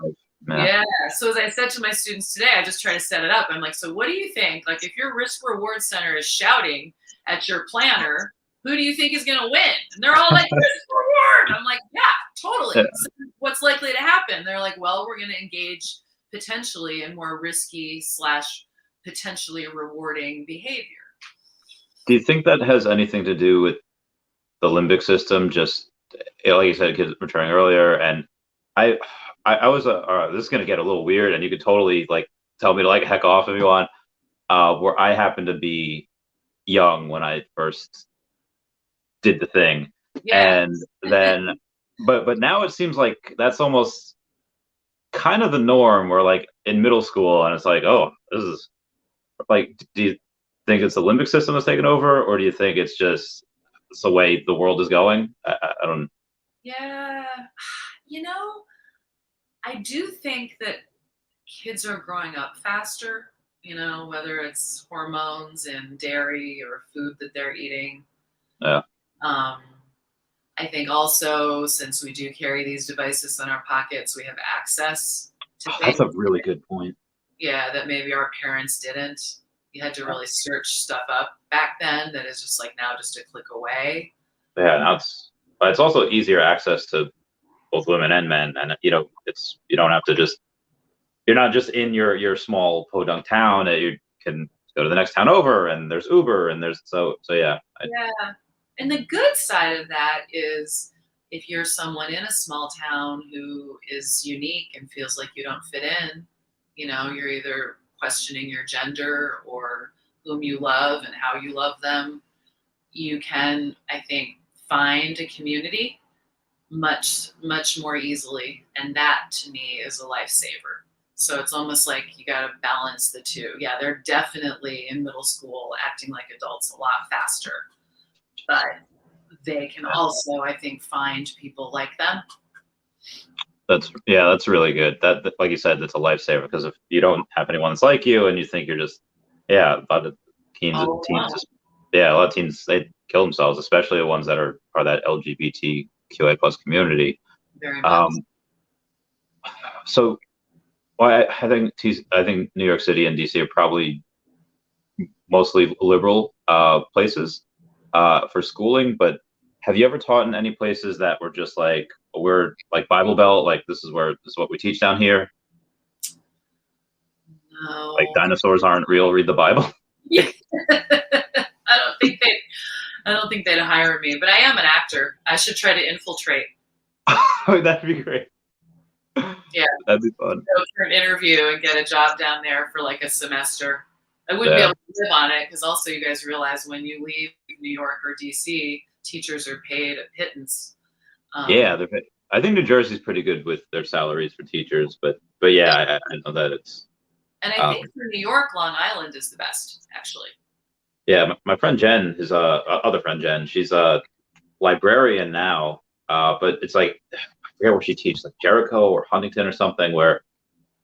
Yeah, Yeah. So as I said to my students today, I just try to set it up. I'm like, so what do you think? Like, if your risk reward center is shouting at your planner, who do you think is going to win? And they're all like, risk reward. I'm like, yeah, totally. yeah. So what's likely to happen? They're like, well, we're going to engage potentially in more risky / potentially rewarding behavior. Do you think that has anything to do with the limbic system? Just like you said, kids maturing earlier, and I, I was this is gonna get a little weird, and you could totally like tell me to like heck off if you want. Where I happened to be young when I first did the thing, Yeah. and then, but now it seems like that's almost kind of the norm. Where like in middle school, and it's like, oh, this is like, do you think it's the limbic system that's taken over, or do you think it's the way the world is going? I don't. Yeah. You know, I do think that kids are growing up faster, whether it's hormones and dairy or food that they're eating. Yeah, Um, I think also, since we do carry these devices in our pockets, we have access to that's a things, really good point. yeah, that maybe our parents didn't. You had to really search stuff up back then that is just like now just a click away. Yeah, now it's also easier access to both women and men, and it's you don't have to just you're not just in your small podunk town. You can go to the next town over, and there's Uber, and there's yeah. Yeah, and the good side of that is if you're someone in a small town who is unique and feels like you don't fit in, you're either questioning your gender or whom you love and how you love them. You can, I think, find a community much, much more easily. And that to me is a lifesaver. So it's almost like you got to balance the two. Yeah, they're definitely in middle school acting like adults a lot faster, but they can also, I think, find people like them. That's really good. That like you said, that's a lifesaver, because if you don't have anyone that's like you and you think you're just, a lot of teens, a lot of teens, they kill themselves, especially the ones that are that LGBTQI plus community. Very much. So, well, I think New York City and DC are probably mostly liberal places for schooling, but have you ever taught in any places that were just like, we're like Bible Belt, like this is what we teach down here? No. Like dinosaurs aren't real, read the Bible? Yeah. I don't think they'd hire me, but I am an actor. I should try to infiltrate. That'd be great. Yeah. That'd be fun. Go for an interview and get a job down there for like a semester. I wouldn't be able to live on it, because also you guys realize when you leave New York or DC, teachers are paid a pittance. Yeah, I think New Jersey's pretty good with their salaries for teachers, but yeah, I know that it's. And I think for New York, Long Island is the best, actually. Yeah, my friend Jen, his other friend Jen, she's a librarian now, but it's like, I forget where she teaches, like Jericho or Huntington or something, where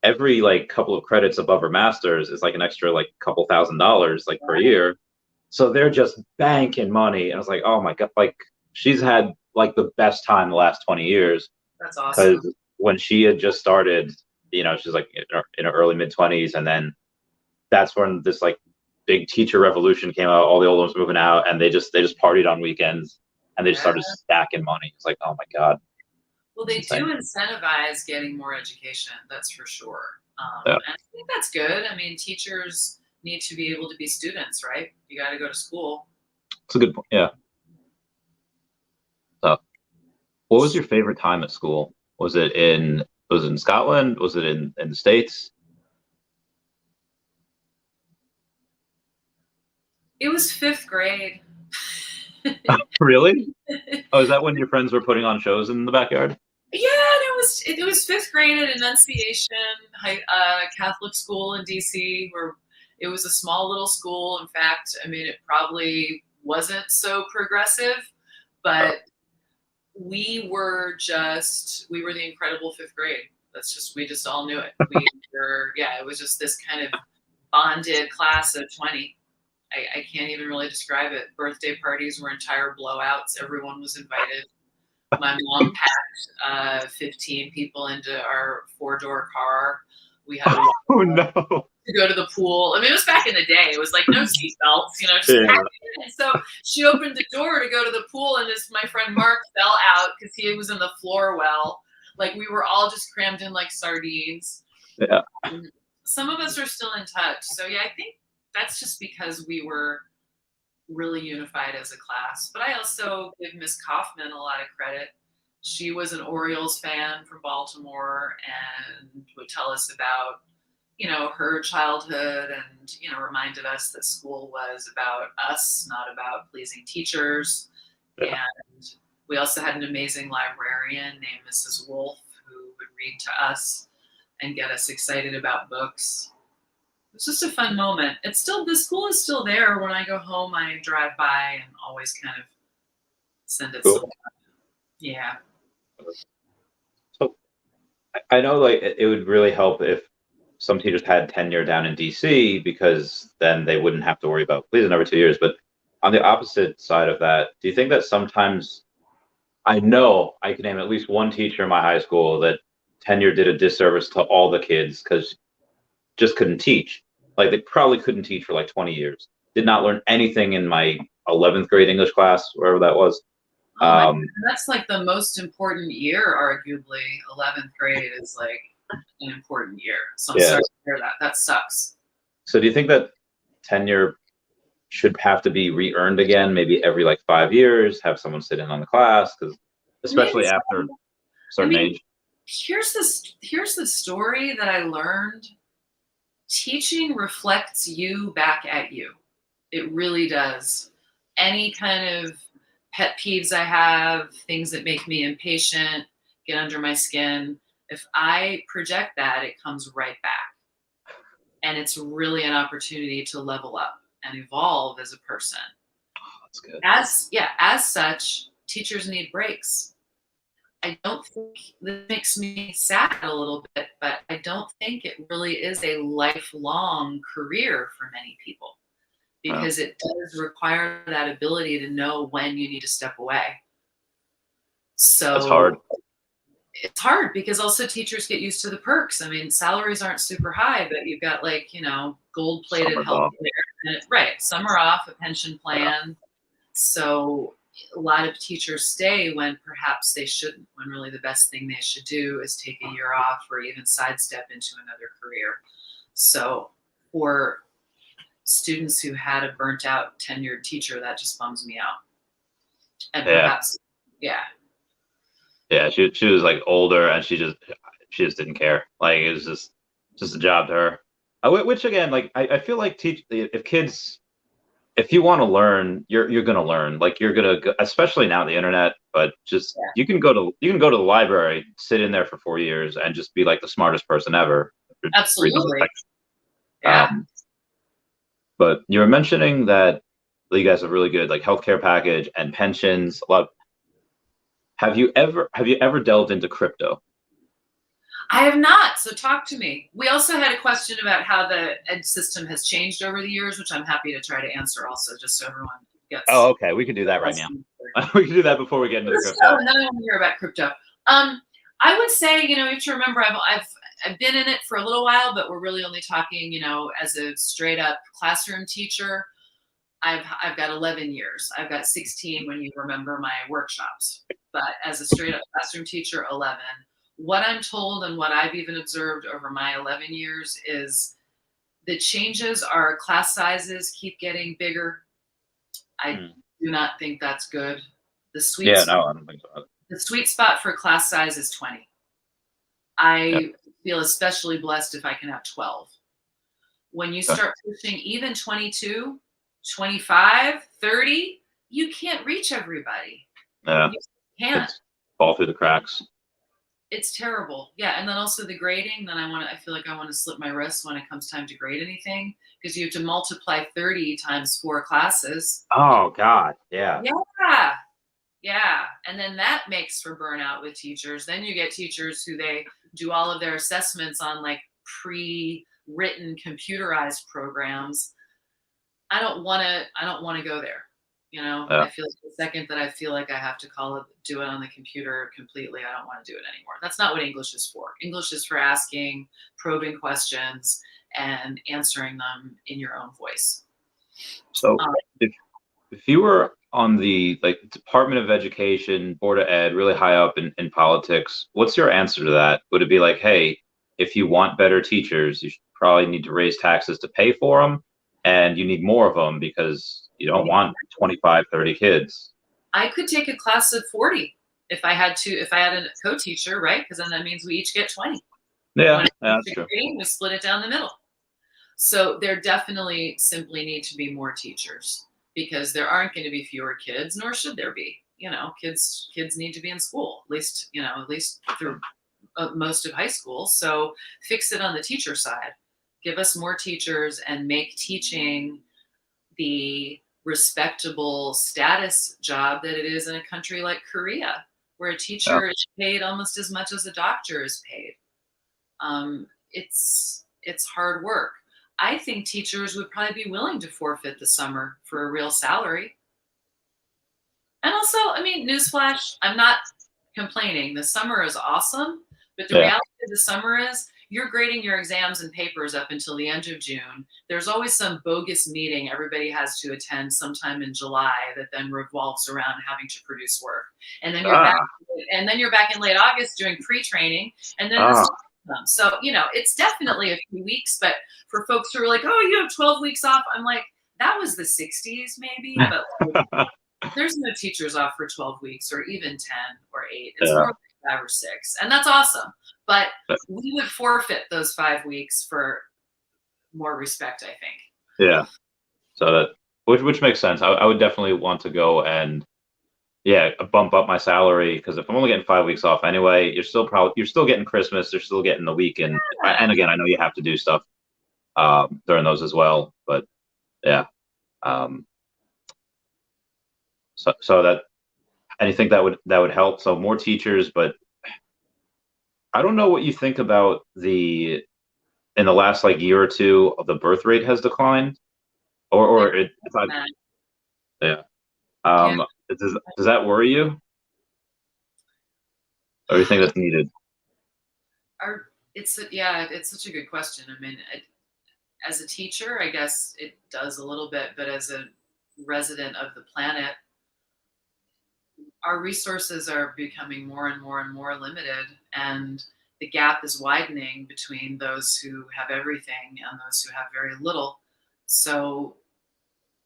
every like couple of credits above her master's is like an extra like couple $1,000s like per year. So they're just banking money. And I was like, oh my God, like she's had like the best time the last 20 years. That's awesome. Because when she had just started, she's like in her early mid-20s, and then that's when this like big teacher revolution came out. All the old ones moving out, and they just partied on weekends, and they just started stacking money. It's like, oh my God. Well, they do incentivize getting more education. That's for sure. And I think that's good. I mean, teachers need to be able to be students, right? You got to go to school. That's a good point. Yeah. So, what was your favorite time at school? Was it in Scotland? Was it in the States? It was 5th grade. Really? Oh, is that when your friends were putting on shows in the backyard? Yeah, it was 5th grade at Annunciation Catholic school in DC, where it was a small little school. In fact, I mean, it probably wasn't so progressive, but we were the incredible 5th grade. We just all knew it. It was just this kind of bonded class of 20. I can't even really describe it. Birthday parties were entire blowouts. Everyone was invited. My mom packed 15 people into our 4-door car. We had to go to the pool. I mean, it was back in the day. It was like no seatbelts, just pack it in. And so she opened the door to go to the pool, and my friend Mark fell out because he was in the floor well. Like we were all just crammed in like sardines. Yeah. Some of us are still in touch. So yeah, I think that's just because we were really unified as a class. But I also give Miss Kaufman a lot of credit. She was an Orioles fan from Baltimore and would tell us about, her childhood and, reminded us that school was about us, not about pleasing teachers. Yeah. And we also had an amazing librarian named Mrs. Wolf, who would read to us and get us excited about books. It was just a fun moment. The school is still there. When I go home, I drive by and always kind of send it. Cool. Yeah. So I know like it would really help if some teachers had tenure down in DC, because then they wouldn't have to worry about pleasing every 2 years. But on the opposite side of that, do you think that sometimes, I know I can name at least one teacher in my high school that tenure did a disservice to all the kids because just couldn't teach. Like they probably couldn't teach for like 20 years. Did not learn anything in my 11th grade English class, wherever that was. Oh my God, that's like the most important year, arguably. 11th grade is like an important year. So I'm Yeah. sorry to hear that. That sucks. So do you think that tenure should have to be re-earned again, maybe every like 5 years, have someone sit in on the class? Because Maybe especially so. after a I certain mean, age. here's the story that I learned. Teaching reflects you back at you. It really does. Any kind of pet peeves I have, things that make me impatient, get under my skin, if I project that, it comes right back. And it's really an opportunity to level up and evolve as a person. That's good. As such, teachers need breaks. I don't think this makes me sad a little bit, but I don't think it really is a lifelong career for many people Wow. because it does require that ability to know when you need to step away. So That's hard. it's hard because also teachers get used to the perks. I mean, salaries aren't super high, but you've got like, gold-plated Summer's health off. care. Right. Some are off, a pension plan. So a lot of teachers stay when perhaps they shouldn't, when really the best thing they should do is take a year off or even sidestep into another career. So for students who had a burnt out tenured teacher, that just bums me out. And Yeah. perhaps, yeah. Yeah, she was like older and she just didn't care. Like it was just a job to her. Which again, like I feel like if you want to learn, you're gonna learn. Like you're gonna go, especially now the internet. But just you can go to the library, sit in there for 4 years, and just be like the smartest person ever. Absolutely. Yeah. But you were mentioning that you guys have really good like healthcare package and pensions. A lot. Have you ever delved into crypto? I have not. So talk to me. We also had a question about how the ed system has changed over the years, which I'm happy to try to answer also, just so everyone gets. Oh, okay. We can do that right now. We can do that before we get into the crypto. And then I want to hear about crypto. I would say, you have to remember, I've been in it for a little while, but we're really only talking, as a straight up classroom teacher. I've got 11 years. I've got 16 when you remember my workshops, but as a straight up classroom teacher, 11. What I'm told and what I've even observed over my 11 years is the changes are class sizes keep getting bigger. I do not think that's good. No, I don't think so. The sweet spot for class size is 20. I feel especially blessed if I can have 12. When you start pushing even 22, 25, 30, you can't reach everybody. Yeah. You can't. Fall through the cracks. It's terrible. Yeah. And then also the grading, then I feel like I want to slip my wrist when it comes time to grade anything because you have to multiply 30 times 4 classes. Oh God. Yeah. Yeah. Yeah. And then that makes for burnout with teachers. Then you get teachers who they do all of their assessments on like pre-written computerized programs. I don't want to go there. I feel like the second that I feel like I have to do it on the computer completely, I don't want to do it anymore. That's not what English is for. English is for asking probing questions and answering them in your own voice. So if you were on the Department of Education, Board of Ed, really high up in politics, what's your answer to that? Would it be like, hey, if you want better teachers, you should probably need to raise taxes to pay for them, and you need more of them because you don't want 25, 30 kids? I could take a class of 40 if I had a co-teacher, right? Because then that means we each get 20. Yeah, that's true. We split it down the middle. So there definitely simply need to be more teachers because there aren't going to be fewer kids, nor should there be. Kids need to be in school, at least through most of high school. So fix it on the teacher side. Give us more teachers and make teaching the respectable status job that it is in a country like Korea, where a teacher is paid almost as much as a doctor is paid. It's hard work. I think teachers would probably be willing to forfeit the summer for a real salary. And also, newsflash, I'm not complaining. The summer is awesome, but the reality of the summer is you're grading your exams and papers up until the end of June. There's always some bogus meeting everybody has to attend sometime in July that then revolves around having to produce work. And then Ah, you're back in late August doing pre-training, and then ah. so, it's definitely a few weeks, but for folks who are like, oh, you have 12 weeks off, I'm like, that was the 60s maybe, but like, there's no teachers off for 12 weeks or even 10 or 8. It's more like 5 or 6. And that's awesome. But we would forfeit those 5 weeks for more respect, I think. Yeah. So that, which makes sense. I would definitely want to go and bump up my salary, because if I'm only getting 5 weeks off anyway, you're still getting Christmas, you're still getting the weekend. Yeah. And again, I know you have to do stuff during those as well, but yeah. So that, and you think that would help? So more teachers, but I don't know what you think about in the last like year or two, the birth rate has declined, or it's not, yeah. Yeah. Does that worry you, or do you think that's needed? It's such a good question. I mean, as a teacher, I guess it does a little bit, but as a resident of the planet, our resources are becoming more and more and more limited, and the gap is widening between those who have everything and those who have very little. So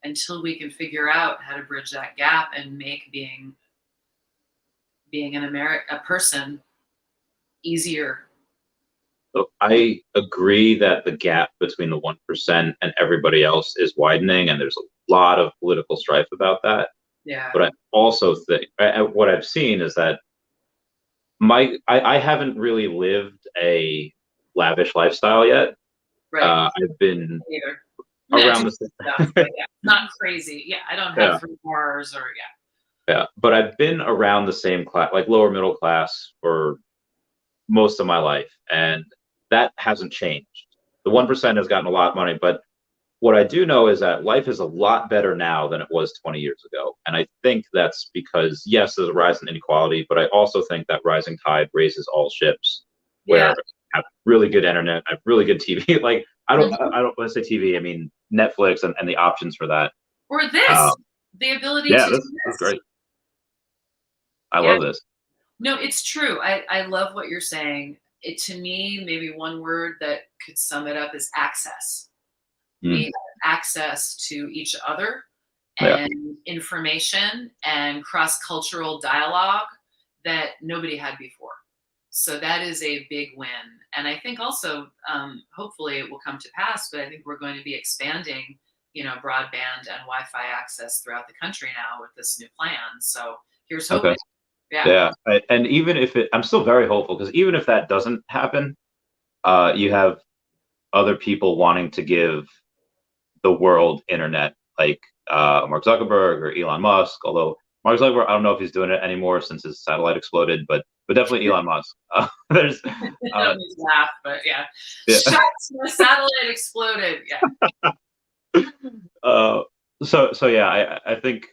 until we can figure out how to bridge that gap and make being a person easier. So I agree that the gap between the 1% and everybody else is widening, and there's a lot of political strife about that. Yeah. But I also think what I've seen is that I haven't really lived a lavish lifestyle yet. Right. I've been Yeah, around the stuff, but yeah, not crazy. Yeah, I don't have 3 cars or but I've been around the same class, like lower middle class, for most of my life, and that hasn't changed. The 1% has gotten a lot of money, but what I do know is that life is a lot better now than it was 20 years ago. And I think that's because, yes, there's a rise in inequality, but I also think that rising tide raises all ships, where I have really good internet, I have really good TV. Like, I don't want to say TV, I mean Netflix and the options for that. Or this, the ability to do this is great. I love this. No, it's true. I love what you're saying. To me, maybe one word that could sum it up is access. We have access to each other and information and cross-cultural dialogue that nobody had before. So that is a big win. And I think also, hopefully it will come to pass, but I think we're going to be expanding, broadband and Wi-Fi access throughout the country now with this new plan. So here's hoping. Okay. Yeah. And even if I'm still very hopeful, because even if that doesn't happen, you have other people wanting to give the world internet, like Mark Zuckerberg or Elon Musk. Although Mark Zuckerberg, I don't know if he's doing it anymore since his satellite exploded, but definitely Elon Musk. There's laugh, but yeah. Shucks, my satellite exploded. Yeah. So yeah, I think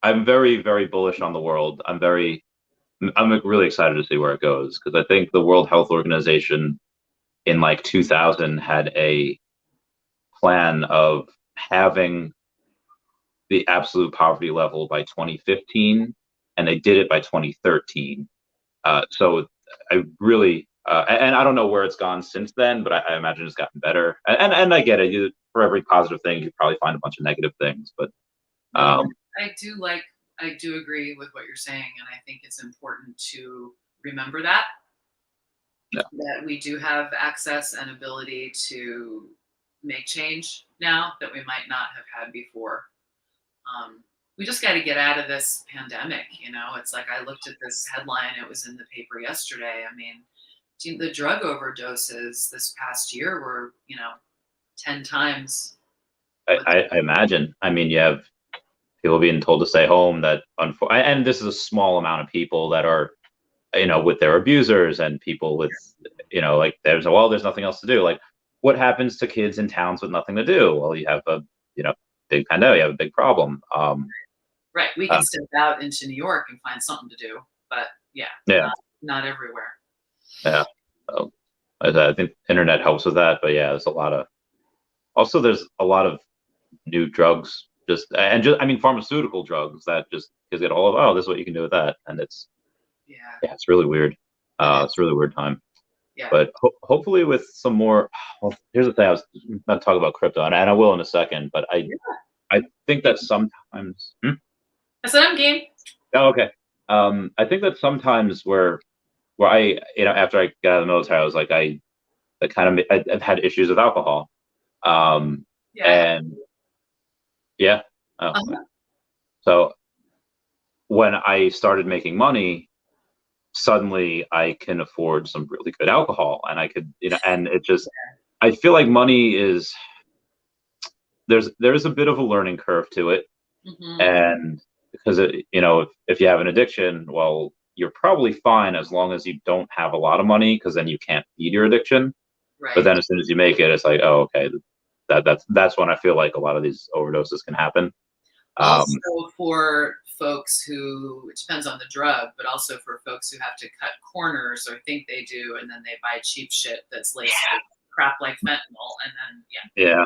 I'm very, very bullish on the world. I'm really excited to see where it goes, because I think the World Health Organization in like 2000 had a plan of having the absolute poverty level by 2015, and they did it by 2013. So I really, and I don't know where it's gone since then, but I imagine it's gotten better. And I get it. For every positive thing, you probably find a bunch of negative things. But I do agree with what you're saying, and I think it's important to remember that we do have access and ability to make change now that we might not have had before. We just got to get out of this pandemic. It's like, I looked at this headline, it was in the paper yesterday. I mean, the drug overdoses this past year were 10 times. I imagine. I mean, you have people being told to stay home, and this is a small amount of people that are, with their abusers, and people with, like there's nothing else to do. Like, what happens to kids in towns with nothing to do? Well, you have a, big pandemic, you have a big problem. Right. We can step out into New York and find something to do, but not everywhere. Yeah. I think internet helps with that, but yeah, there's a lot of new drugs, I mean, pharmaceutical drugs that just kids get all of, oh, this is what you can do with that, and Yeah, yeah, it's really weird. it It's is. a really weird time. Yeah. But hopefully with some more. Well, here's the thing: I was not talk about crypto, and I will in a second. But Yeah. I think that sometimes. I said I'm game. Oh, okay. I think that sometimes where I, after I got out of the military, I was like, I kind of I've had issues with alcohol. Um, Yeah. and yeah. Oh, okay. Uh-huh. So when I started making money, suddenly I can afford some really good alcohol, and I could, and it just, I feel like money is, there's a bit of a learning curve to it, Hmm. and because if you have an addiction, well, you're probably fine as long as you don't have a lot of money, because then you can't feed your addiction. But Right. then as soon as you make it, it's like, oh, okay, that's when I feel like a lot of these overdoses can happen. Um, Also for folks who, it depends on the drug, but also for folks who have to cut corners or think they do, and then they buy cheap shit that's laced with crap like fentanyl, and then yeah,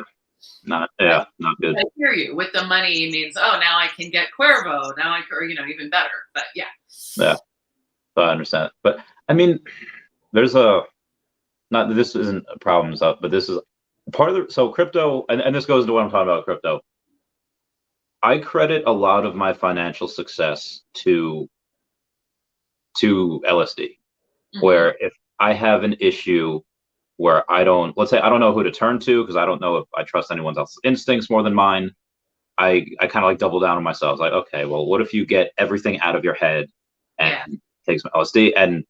I, not good. I hear you. With the money means, oh, now I can get Cuervo. Now or even better. But yeah. Yeah, I understand. But I mean, there's a not that this isn't a problem, but this is part of the so crypto, and this goes to what I'm talking about crypto. I credit a lot of my financial success to LSD, Hmm. where if I have an issue where let's say I don't know who to turn to because I don't know if I trust anyone else's instincts more than mine, I kind of like double down on myself. Like, okay, well, what if you get everything out of your head and Yeah. take some LSD? And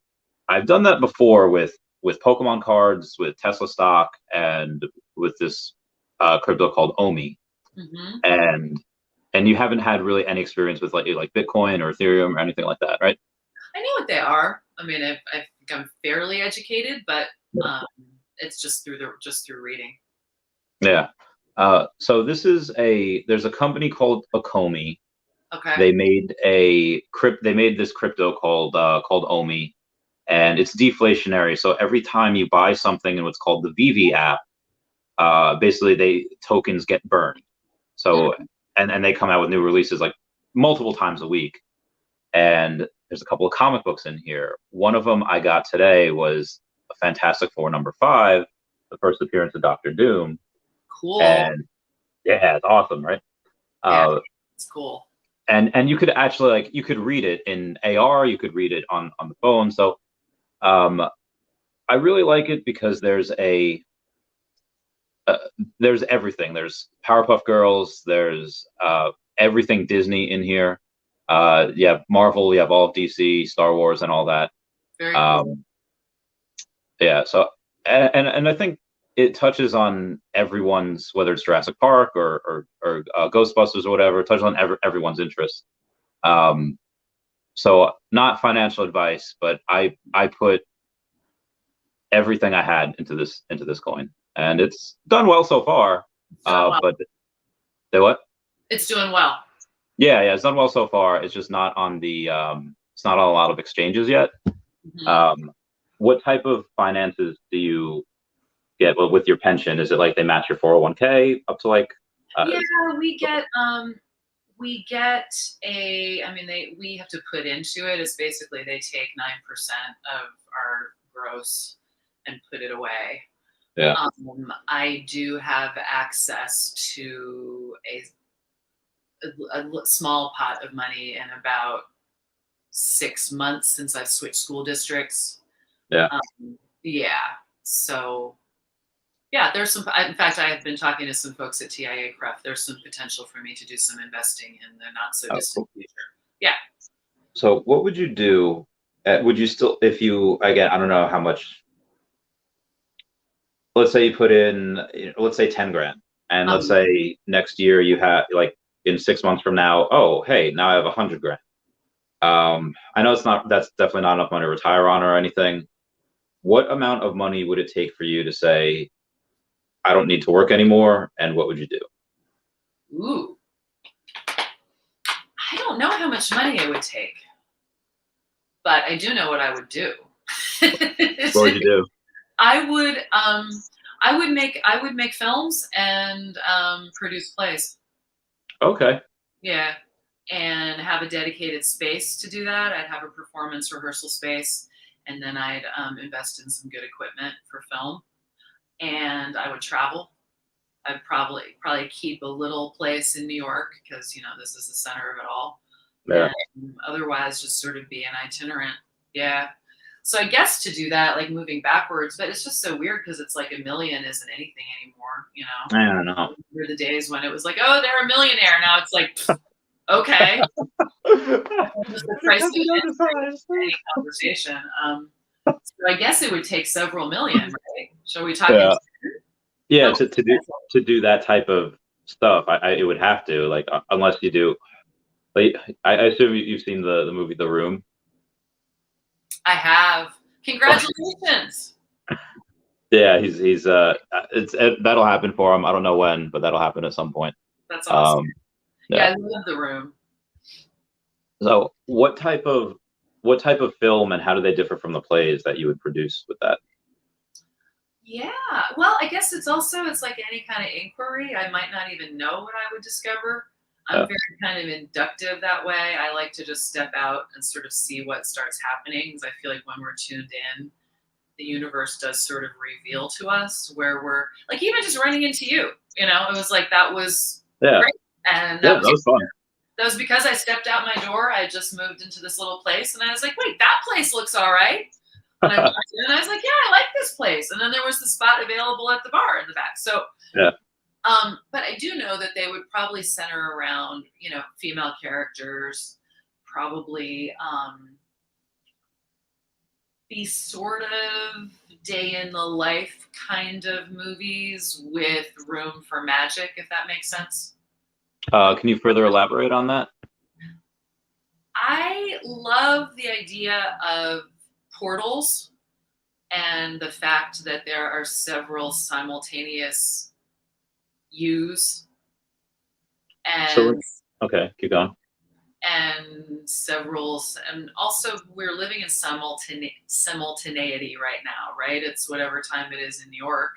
I've done that before with Pokemon cards, with Tesla stock, and with this crypto called Omi. Hmm. And you haven't had really any experience with like Bitcoin or Ethereum or anything like that, right? I know what they are. I mean, I think I'm fairly educated, but um, it's just through reading. Yeah. So there's a company called Akomi. Okay. They made this crypto called Omi, and it's deflationary. So every time you buy something in what's called the Veve app, basically they tokens get burned. So Mm. and they come out with new releases like multiple times a week. And there's a couple of comic books in here. One of them I got today was a Fantastic Four #5, the first appearance of Doctor Doom, Cool. and yeah, it's awesome, right? Yeah, Uh, it's cool. and you could actually you could read it in AR, you could read it on the phone. So um, I really like it because uh, there's everything. There's Powerpuff Girls. There's everything Disney in here. You have Marvel. You have all of DC, Star Wars, and all that. Very cool. Um, yeah. So and I think it touches on everyone's, whether it's Jurassic Park or Ghostbusters or whatever. It touches on everyone's interest. Um, so not financial advice, but I put everything I had into this coin, and it's done well so far. It's doing well. But they what? It's doing well. Yeah, it's done well so far. It's just not it's not on a lot of exchanges yet. Hmm. Um, what type of finances do you get with your pension? Is it like they match your 401k up to like? Yeah, Uh, we get I mean, we have to put into it. It's basically they take 9% of our gross and put it away. yeah. I do have access to a small pot of money in about 6 months since I've switched school districts. Yeah. Yeah, so yeah, there's some. In fact, I have been talking to some folks at TIA Cref. There's some potential for me to do some investing in the not so Oh, distant cool. future. Yeah. So what would you do? Would you still, if you, again, I don't know how much, let's say you put in, let's say 10 grand, and let's Um, say next year you have like in 6 months from now, oh, hey, now I have 100 grand. I know that's definitely not enough money to retire on or anything. What amount of money would it take for you to say, I don't need to work anymore? And what would you do? ooh, I don't know how much money it would take, but I do know what I would do. What would you do? I would I would make films and produce plays. Okay. Yeah. And have a dedicated space to do that. I'd have a performance rehearsal space, and then I'd invest in some good equipment for film. And I would travel. I'd probably keep a little place in New York because this is the center of it all. Yeah. And otherwise, just sort of be an itinerant. Yeah. So I guess to do that, like moving backwards, but it's just so weird because it's like a million isn't anything anymore. I don't know. There were the days when it was like, oh, they're a millionaire. Now it's like, okay. Just the price of any conversation. So I guess it would take several million, right? Shall we talk? Yeah. Yeah, No. to do that type of stuff, it would have to, like, unless you do, like, I assume you've seen the movie The Room. I have. Congratulations. Yeah, that'll happen for him. I don't know when, but that'll happen at some point. That's awesome. Yeah. I love The Room. So what type of film and how do they differ from the plays that you would produce with that? Yeah. Well, I guess it's like any kind of inquiry. I might not even know what I would discover. I'm very kind of inductive that way. I like to just step out and sort of see what starts happening because I feel like when we're tuned in, the universe does sort of reveal to us where we're like, even just running into you, it was like, that was great. And that was fun. That was because I stepped out my door. I just moved into this little place and I was like, wait, that place looks all right. And I walked in and I was like, yeah, I like this place. And then there was the spot available at the bar in the back. So, but I do know that they would probably center around, female characters, probably be sort of day in the life kind of movies with room for magic, if that makes sense. Can you further elaborate on that? I love the idea of portals and the fact that there are several simultaneous yous. And okay, keep going. And also we're living in simultaneity right now, right? It's whatever time it is in New York.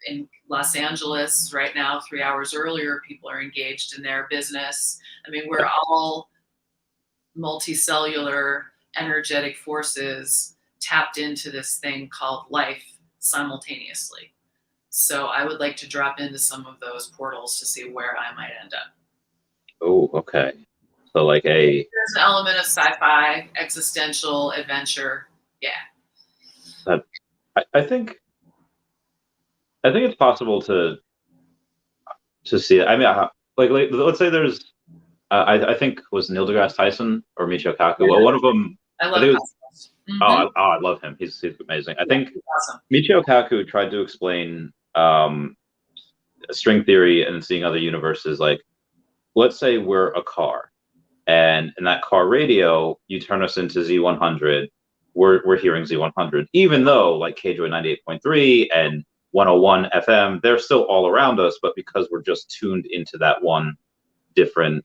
In Los Angeles right now, 3 hours earlier, people are engaged in their business. I mean, we're all multicellular energetic forces tapped into this thing called life simultaneously. So I would like to drop into some of those portals to see where I might end up. Oh, okay. So like there's an element of sci-fi, existential adventure. Yeah. I think it's possible to see it. I mean, like let's say there's, I think was Neil deGrasse Tyson or Michio Kaku. Well, one of them. I love him. I love him. He's amazing. I think awesome. Michio Kaku tried to explain string theory and seeing other universes. Like, let's say we're a car, and in that car radio, you turn us into Z100. We're hearing Z100, even though like KJOY 98.3 and 101 FM, they're still all around us, but because we're just tuned into that one different,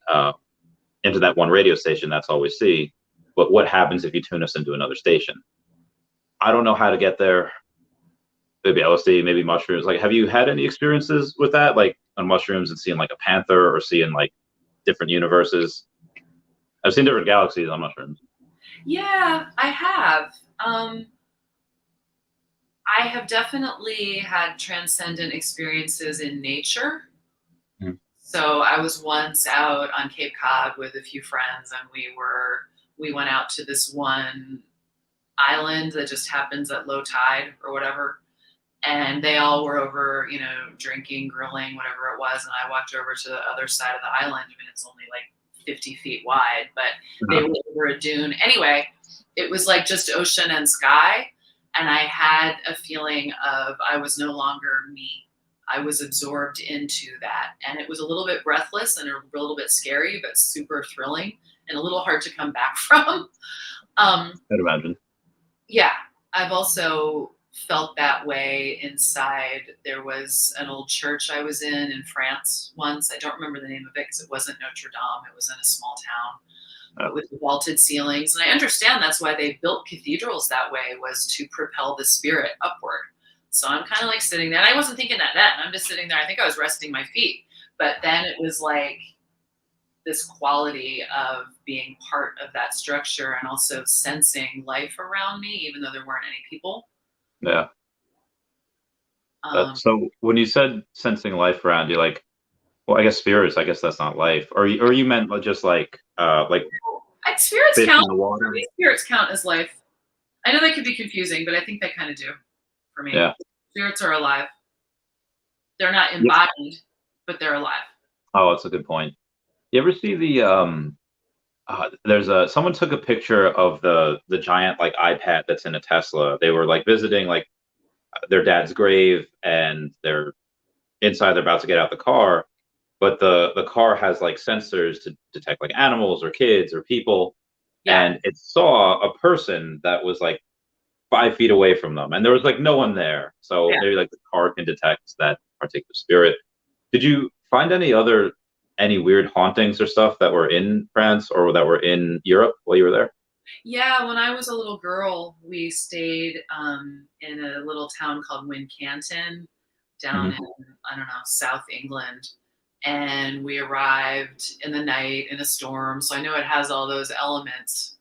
into that one radio station, that's all we see. But what happens if you tune us into another station? I don't know how to get there. Maybe LSD, maybe mushrooms. Like, have you had any experiences with that, like on mushrooms and seeing like a panther or seeing like different universes? I've seen different galaxies on mushrooms. Yeah, I have. I have definitely had transcendent experiences in nature. Mm. So I was once out on Cape Cod with a few friends, and we went out to this one island that just happens at low tide or whatever. And they all were over, drinking, grilling, whatever it was. And I walked over to the other side of the island. I mean, it's only like 50 feet wide, but they were over a dune. Anyway, it was like just ocean and sky. And I had a feeling of I was no longer me. I was absorbed into that. And it was a little bit breathless and a little bit scary, but super thrilling and a little hard to come back from. I'd imagine. Yeah. I've also felt that way inside. There was an old church I was in France once. I don't remember the name of it because it wasn't Notre Dame. It was in a small town. Yeah. with the vaulted ceilings. And I understand that's why they built cathedrals that way, was to propel the spirit upward. So I'm kind of like sitting there. And I wasn't thinking that then. I'm just sitting there. I think I was resting my feet. But then it was like this quality of being part of that structure and also sensing life around me, even though there weren't any people. Yeah. Um, So when you said sensing life around you, like, well, I guess spirits, I guess that's not life. Or you meant just like spirits fish count. in the For water? me, spirits count as life. I know they could be confusing, but I think they kind of do for me. Yeah. Spirits are alive. They're not Yeah. embodied, but they're alive. Oh, that's a good point. You ever see the there's a someone took a picture of the giant like iPad that's in a Tesla. They were like visiting like their dad's grave, and they're inside, they're about to get out the car, but the car has like sensors to detect like animals or kids or people, Yeah. and it saw a person that was like 5 feet away from them, and there was like no one there. So Yeah. maybe like the car can detect that particular spirit. Did you find any weird hauntings or stuff that were in France or that were in Europe while you were there? Yeah, when I was a little girl, we stayed in a little town called Wincanton down Hmm. in, I don't know, South England. And we arrived in the night in a storm. So I know it has all those elements.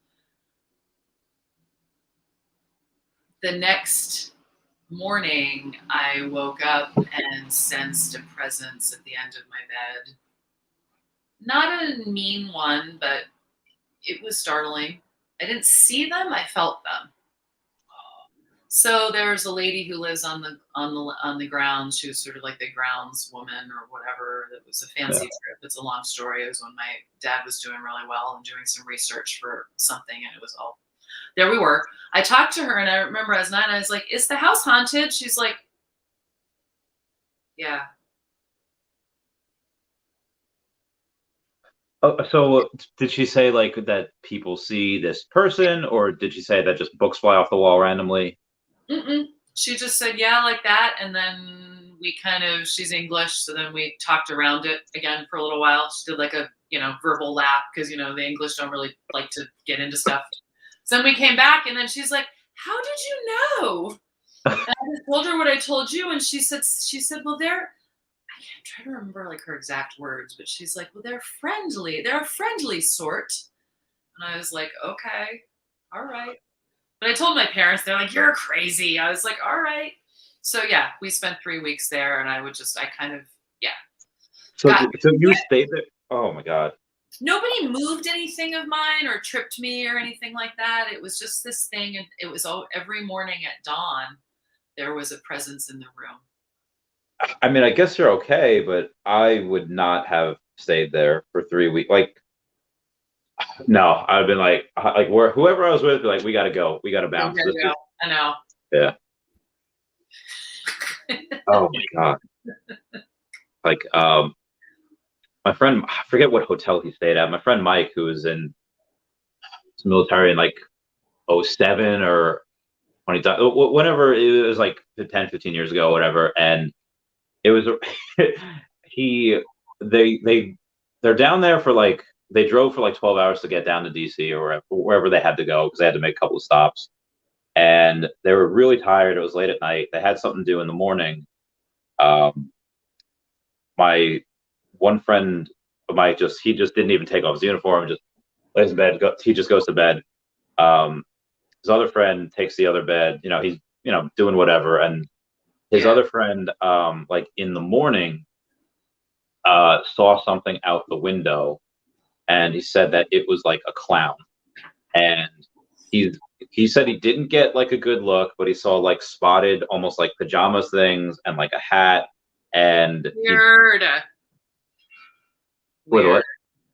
The next morning, I woke up and sensed a presence at the end of my bed. Not a mean one, but it was startling. I didn't see them, I felt them. So there's a lady who lives on the grounds. She was sort of like the grounds woman or whatever. It was a Yeah. fancy trip. It's a long story. It was when my dad was doing really well and doing some research for something, and it was all there. We were. I talked to her, and I remember as night, I was like, "Is the house haunted?" She's like, "Yeah." Oh, so did she say like that people see this person, or did she say that just books fly off the wall randomly? Mm-mm. She just said, "Yeah," like that, and then we kind of. She's English, so then we talked around it again for a little while. She did like a verbal lap because the English don't really like to get into stuff. So then we came back, and then she's like, "How did you know?" And I just told her what I told you, and she said, "Well, they're." I can't try to remember like her exact words, but she's like, "Well, they're friendly. They're a friendly sort." And I was like, "Okay, all right." But I told my parents, they're like, "You're crazy." I was like, "All right." So yeah, we spent 3 weeks there, and I kind of, yeah, So, got so you stayed there? Oh my God. nobody moved anything of mine or tripped me or anything like that. It was just this thing, and it was every morning at dawn there was a presence in the room. I mean, I guess you're okay, but I would not have stayed there for 3 weeks. Like, no, I'd been like whoever I was with, like, we gotta go, we gotta You bounce. gotta This go. is I know. yeah. Oh my God. Like, my friend, I forget what hotel he stayed at. My friend Mike, who was in his military in like '07 or 20, whenever it was like 10, 15 years ago, whatever. And it was he they they're down there for like they drove for like 12 hours to get down to DC or wherever they had to go because they had to make a couple of stops. And they were really tired. It was late at night. They had something to do in the morning. My one friend, Mike, he just didn't even take off his uniform, just lays in bed. He just goes to bed. Um, his other friend takes the other bed. He's doing whatever, and his Yeah. other friend, like in the morning, saw something out the window, and he said that it was like a clown. And he he said he didn't get like a good look, but he saw like spotted, almost like pajamas things and like a hat, and he Weird. with Weird. what?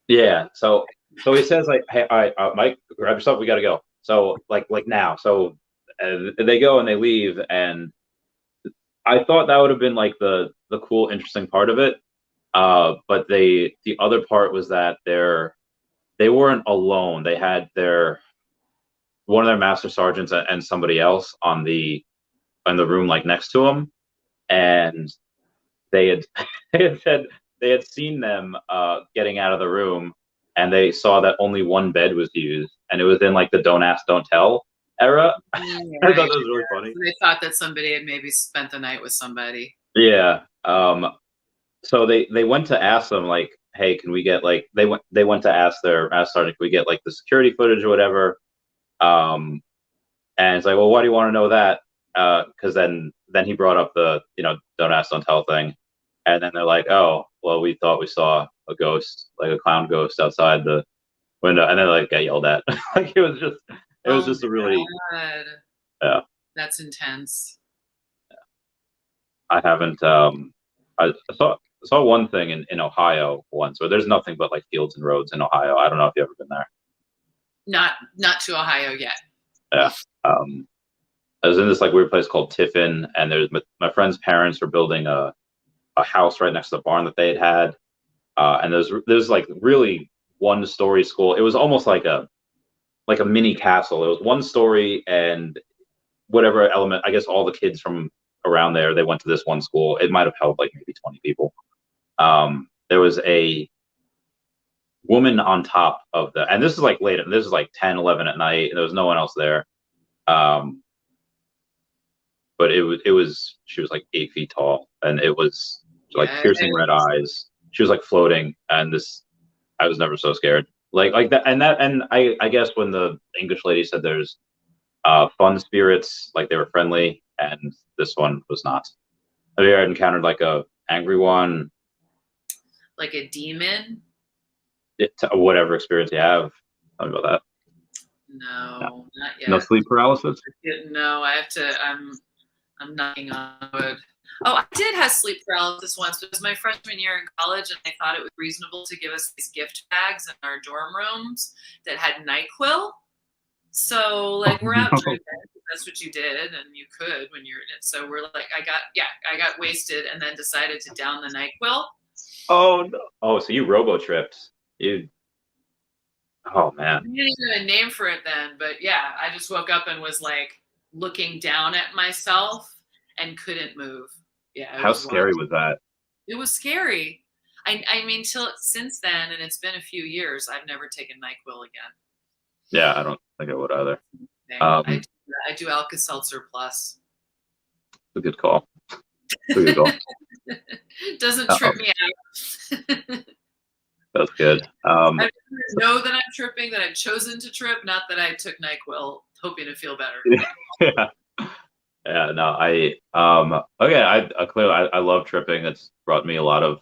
Yeah. So he says like, "Hey, all right, Mike, grab yourself. We got to go." So like now. So they go and they leave, and I thought that would have been like the cool, interesting part of it. But the other part was that they weren't alone. They had one of their master sergeants and somebody else in the room like next to them, and they had they had said they had seen them getting out of the room, and they saw that only one bed was used, and it was in like the don't ask, don't tell era. I thought Right. that was really funny. They thought that somebody had maybe spent the night with somebody. Yeah. So they went to ask them like, hey, can we get like they went to ask Sergeant, can we get like the security footage or whatever? And it's like, well, why do you want to know that? Because then he brought up the don't ask, don't tell thing, and then they're like, oh, well, we thought we saw a ghost, like a clown ghost outside the window, and then like got yelled at. Like it was just a really God. yeah. That's intense. I haven't I saw one thing in Ohio once where there's nothing but like fields and roads in Ohio. I don't know if you've ever been there. Not to Ohio yet. Yeah. I was in this like weird place called Tiffin, and there's my friend's parents were building a house right next to the barn that they had. And there's like really one story school. It was almost like a mini castle. It was one story, and whatever element, I guess all the kids from around there, they went to this one school. It might have held like maybe 20 people. There was a woman on top of and this is like late, this is like 10, 11 at night, and there was no one else there. But she was like 8 feet tall, and it was like piercing red eyes. She was like floating, and I was never so scared. Like that, and I guess when the English lady said there's fun spirits, like they were friendly, and this one was not. Have you ever encountered like a angry one? Like a demon? Whatever experience you have. Tell me about that. No, not yet. No sleep paralysis? No, I have to. I'm knocking on wood. Oh, I did have sleep paralysis once. It was my freshman year in college, and I thought it was reasonable to give us these gift bags in our dorm rooms that had NyQuil. So, like, we're out drinking. That's what you did, and you could when you're in it. So we're like, I got wasted, and then decided to down the NyQuil. Oh no! Oh, so you robo-tripped. Oh man. I didn't even have a name for it then, but yeah, I just woke up and was like looking down at myself and couldn't move. Yeah. How scary was that? It was scary. I mean, since then, and it's been a few years, I've never taken NyQuil again. Yeah, I don't think I would either. I do Alka-Seltzer Plus. A good call. A good call. Doesn't trip me out. That's good. I know that I'm tripping, that I've chosen to trip, not that I took NyQuil hoping to feel better. Yeah. No, okay. I clearly I love tripping. It's brought me a lot of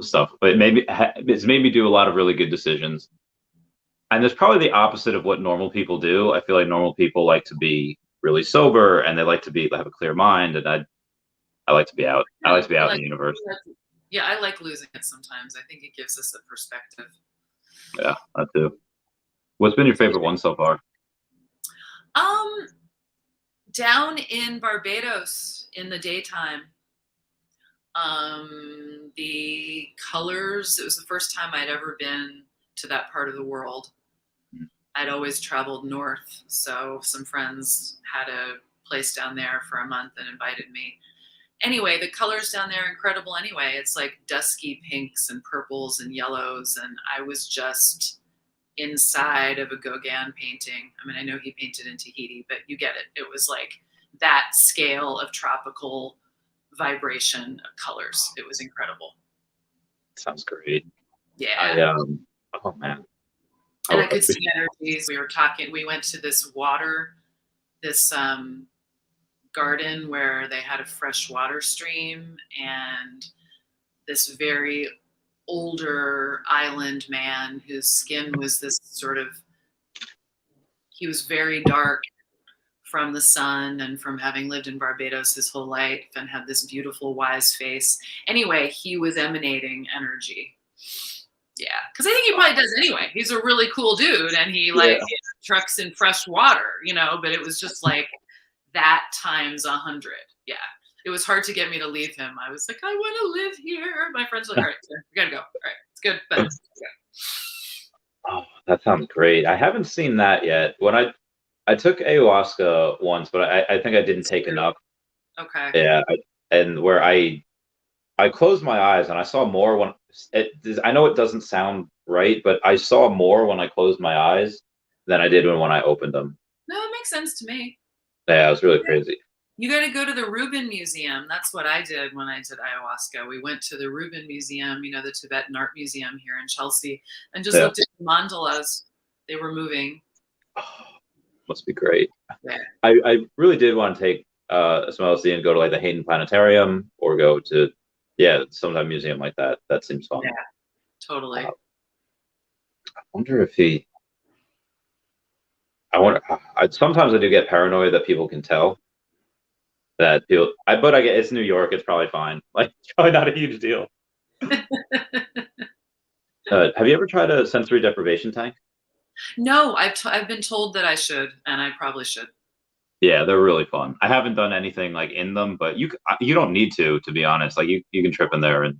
stuff, but it's made me do a lot of really good decisions. And there's probably the opposite of what normal people do. I feel like normal people like to be really sober, and they like to have a clear mind, and I like to be out. I like to be out in the universe. Yeah, I like losing it sometimes. I think it gives us a perspective. Yeah, that too. What's been your favorite one so far? Down in Barbados in the daytime. The colors, it was the first time I'd ever been to that part of the world. I'd always traveled north, so some friends had a place down there for a month and invited me. Anyway, the colors down there are incredible anyway. It's like dusky pinks and purples and yellows, and I was just inside of a Gauguin painting. I mean, I know he painted in Tahiti, but you get it. It was like that scale of tropical vibration of colors. It was incredible. Sounds great. Yeah. Oh man. And I could see energies. We went to this garden where they had a fresh water stream, and this very older island man whose skin was this he was very dark from the sun and from having lived in Barbados his whole life, and had this beautiful wise face. Anyway, he was emanating energy. Yeah, because I think he probably does anyway. He's a really cool dude, and he trucks in fresh water, but it was just like that times 100. Yeah, it was hard to get me to leave him. I was like, I want to live here. My friends were like, all right, we gotta go. All right, it's good, but oh, that sounds great. I haven't seen that yet. When I took ayahuasca once, but I think I didn't take enough. Okay. Yeah, and where I closed my eyes and I saw more I know it doesn't sound right, but I saw more when I closed my eyes than I did when I opened them. No, it makes sense to me. Yeah, it was really crazy. You got to go to the Rubin Museum. That's what I did when I did ayahuasca. We went to the Rubin Museum, the Tibetan Art Museum here in Chelsea, and just looked at the mandalas. They were moving. Oh, must be great. Yeah. I really did want to take some LSD and go to like the Hayden Planetarium or go to some type of museum like that. That seems fun. Yeah, totally. I wonder if he. I wonder. Sometimes I do get paranoid that people can tell that people. But I get it's New York. It's probably fine. Like it's probably not a huge deal. Have you ever tried a sensory deprivation tank? No, I've been told that I should, and I probably should. Yeah, they're really fun. I haven't done anything like in them, but you don't need to be honest. Like you can trip in there and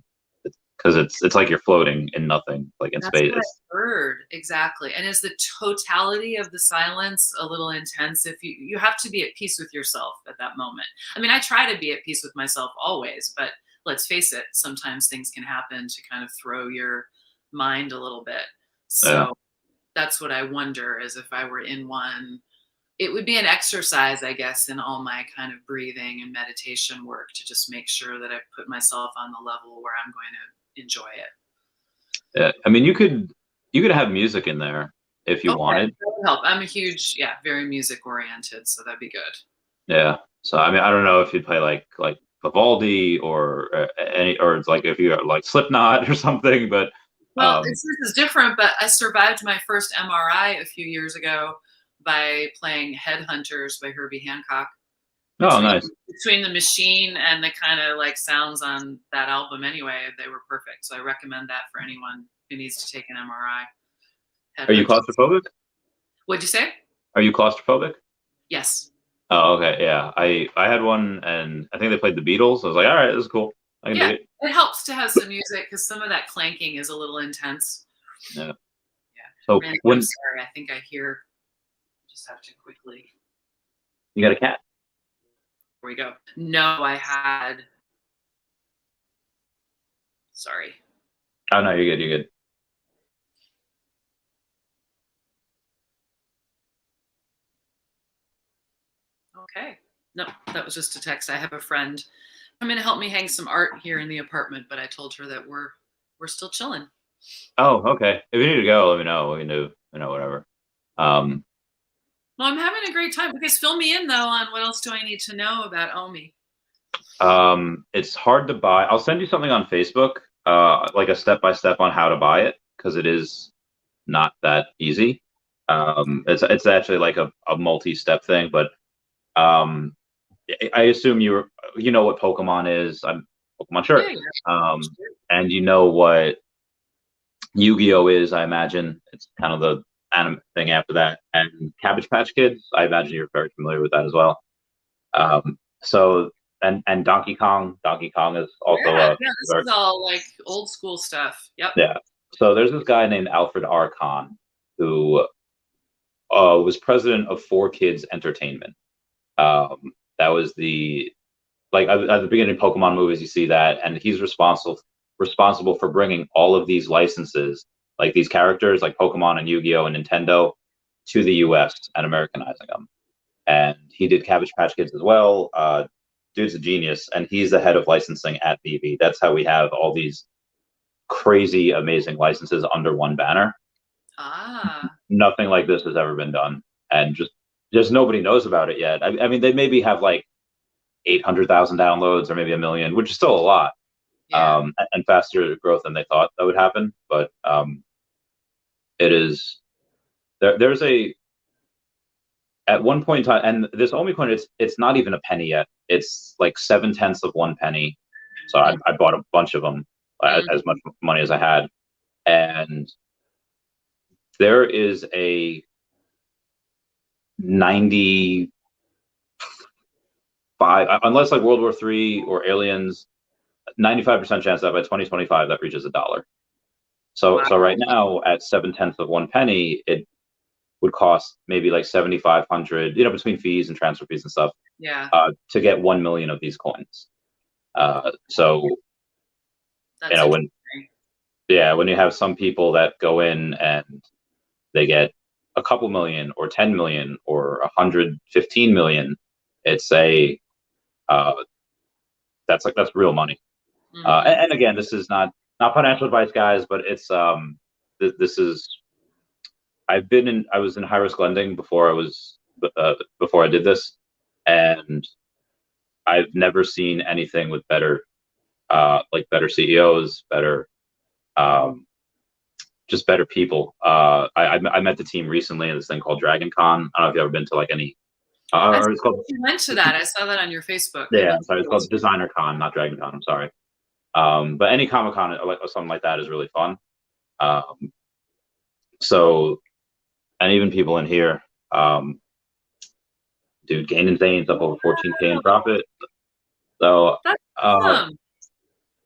because it's like you're floating in nothing, like in space. That's what I heard exactly. And is the totality of the silence a little intense? If you have to be at peace with yourself at that moment. I mean, I try to be at peace with myself always, but let's face it, sometimes things can happen to kind of throw your mind a little bit. So that's what I wonder is if I were in one. It would be an exercise, I guess, in all my kind of breathing and meditation work to just make sure that I put myself on the level where I'm going to enjoy it. Yeah, I mean, you could have music in there if you wanted. That would help. I'm a huge, very music oriented, so that'd be good. Yeah. So I mean, I don't know if you'd play like Vivaldi or it's like if you like Slipknot or something, but well, this is different. But I survived my first MRI a few years ago by playing Headhunters by Herbie Hancock. Nice. Between the machine and the kind of like sounds on that album anyway, they were perfect. So I recommend that for anyone who needs to take an MRI. Are you claustrophobic? What'd you say? Are you claustrophobic? Yes. Oh, okay. Yeah. I had one and I think they played the Beatles. I was like, all right, this is cool. I can do it. It helps to have some music because some of that clanking is a little intense. Yeah. Yeah. So I'm sorry, I think I hear. Just have to quickly. You got a cat? Here we go. No, I had. Sorry. Oh no, you're good. You're good. Okay. No, that was just a text. I have a friend come in to help me hang some art here in the apartment, but I told her that we're still chilling. Oh, okay. If you need to go, let me know. We can do whatever. Well, I'm having a great time. Because fill me in though on what else do I need to know about Omi. It's hard to buy. I'll send you something on Facebook, like a step-by-step on how to buy it, because it is not that easy. It's actually like a multi-step thing, but I assume you know what Pokemon is. I'm Pokemon sure. And you know what Yu-Gi-Oh is, I imagine. It's kind of the anime thing after that. And Cabbage Patch Kids, I imagine you're very familiar with that as well. So and Donkey Kong. Donkey Kong is also this is all like old school stuff. Yep. Yeah. So there's this guy named Alfred R. Kahn who was president of 4Kids Entertainment. That was the at the beginning of Pokemon movies, you see that, and he's responsible for bringing all of these licenses, like these characters, like Pokemon and Yu-Gi-Oh and Nintendo, to the U.S. and Americanizing them. And he did Cabbage Patch Kids as well. Dude's a genius, and he's the head of licensing at Veve. That's how we have all these crazy, amazing licenses under one banner. Nothing like this has ever been done, and just nobody knows about it yet. I mean, they maybe have like 800,000 downloads or maybe 1 million, which is still a lot, and faster growth than they thought that would happen. But it is there's at one point in time, and this Omi coin, it's not even a penny yet. It's like 7/10 of 1 penny. So I bought a bunch of them, as much money as I had, and there is a 95, unless like World War III or aliens, 95% chance that by 2025 that reaches $1. So right now at 7/10 of 1 penny, it would cost maybe like 7,500, between fees and transfer fees and stuff, to get 1 million of these coins. So that's when yeah, when you have some people that go in and they get a couple million or 10 million or 115 million, it's a uh, that's real money. And again, this is not financial advice, guys, but it's this is I was in high risk lending before I did this, and I've never seen anything with better better CEOs, better um, just better people. I met the team recently in this thing called Dragon Con. I don't know if you've ever been to like any. I Or it's called. you went to that. I saw that on your Facebook. Yeah, I'm sorry. It's called Designer Con, not Dragon Con. I'm sorry. But any Comic Con or something like that is really fun. Um, so, and even people in here, dude, Gain and Zane's up over 14K in profit. So, That's awesome.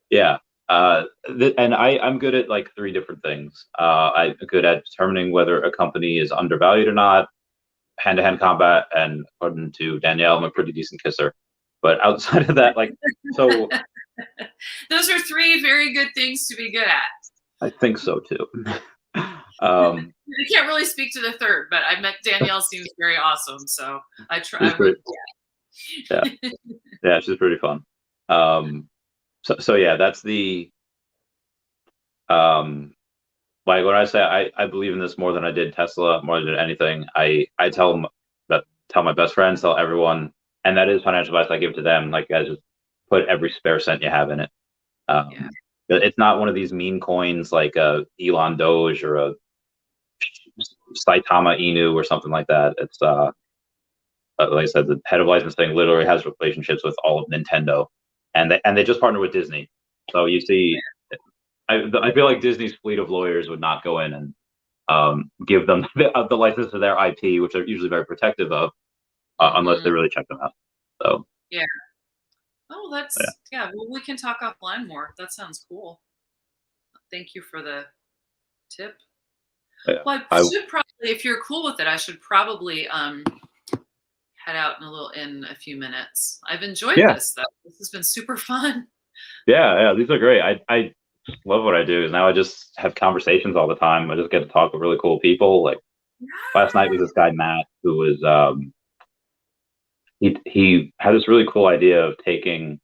yeah. And I'm good at like three different things. I'm good at determining whether a company is undervalued or not, hand-to-hand combat, and according to Danielle, I'm a pretty decent kisser. But outside of that, like, so those are three very good things to be good at. I think so too. I can't really speak to the third, but I met Danielle. Seems very awesome, so I try. Yeah, yeah, she's pretty fun. So yeah, that's the like when I say I believe in this more than I did Tesla, more than anything. I tell my best friends, tell everyone, and that is financial advice I give to them. Like, guys, just put every spare cent you have in it. It's not one of these meme coins like a Elon Doge or a Saitama Inu or something like that. It's like I said, the head of licensing literally has relationships with all of Nintendo, and they just partner with Disney. So you see, I feel like Disney's fleet of lawyers would not go in and give them the license to their IP, which they're usually very protective of, unless they really check them out. So yeah. Oh, that's yeah. Well, we can talk offline more. That sounds cool. Thank you for the tip. Yeah. Well, I should probably, if you're cool with it, I should probably head out in a few minutes. I've enjoyed this though. This has been super fun. Yeah, these are great. I love what I do. Is now I just have conversations all the time. I just get to talk with really cool people. Like last night was this guy Matt who was he had this really cool idea of taking,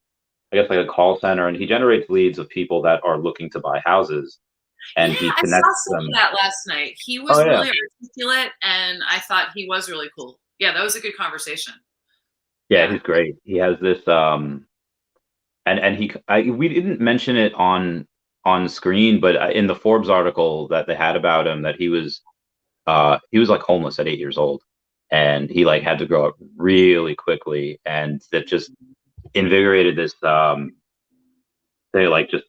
I guess, like a call center, and he generates leads of people that are looking to buy houses, and he connects I saw some them. of that last night. He was really articulate, and I thought he was really cool. Yeah, that was a good conversation. Yeah, he's great. He has this and we didn't mention it on screen, but in the Forbes article that they had about him, that he was like homeless at 8 years old, and he like had to grow up really quickly, and that just invigorated this they like just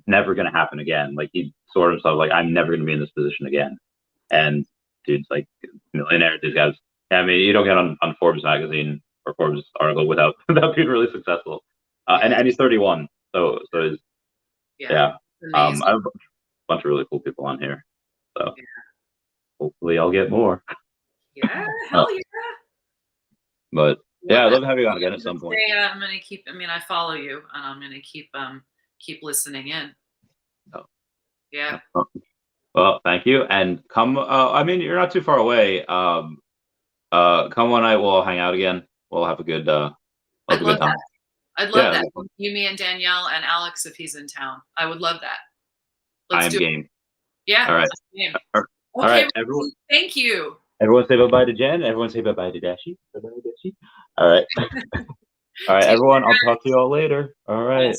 never gonna happen again. Like he sort of like, I'm never gonna be in this position again. And dude's like millionaire. These guys, I mean, you don't get on Forbes magazine or Forbes article without being really successful. And he's 31, so he's I have a bunch of really cool people on here, so hopefully I'll get more. Yeah, hell yeah. But yeah, I'd love to have you on again at some point. Yeah, I'm gonna keep. I mean, I follow you, and I'm gonna keep listening in. Oh. Yeah. Well, thank you, and come. I mean, you're not too far away. Come one night, we'll all hang out again. We'll have a good time. I'd love that. You, me, and Danielle, and Alex, if he's in town. I would love that. I am game. Yeah. All right. All right, everyone. Thank you. Everyone say bye-bye to Jen. Everyone say bye-bye to Dashi. Bye-bye, Dashi. All right. All right, everyone. I'll talk to you all later. All right.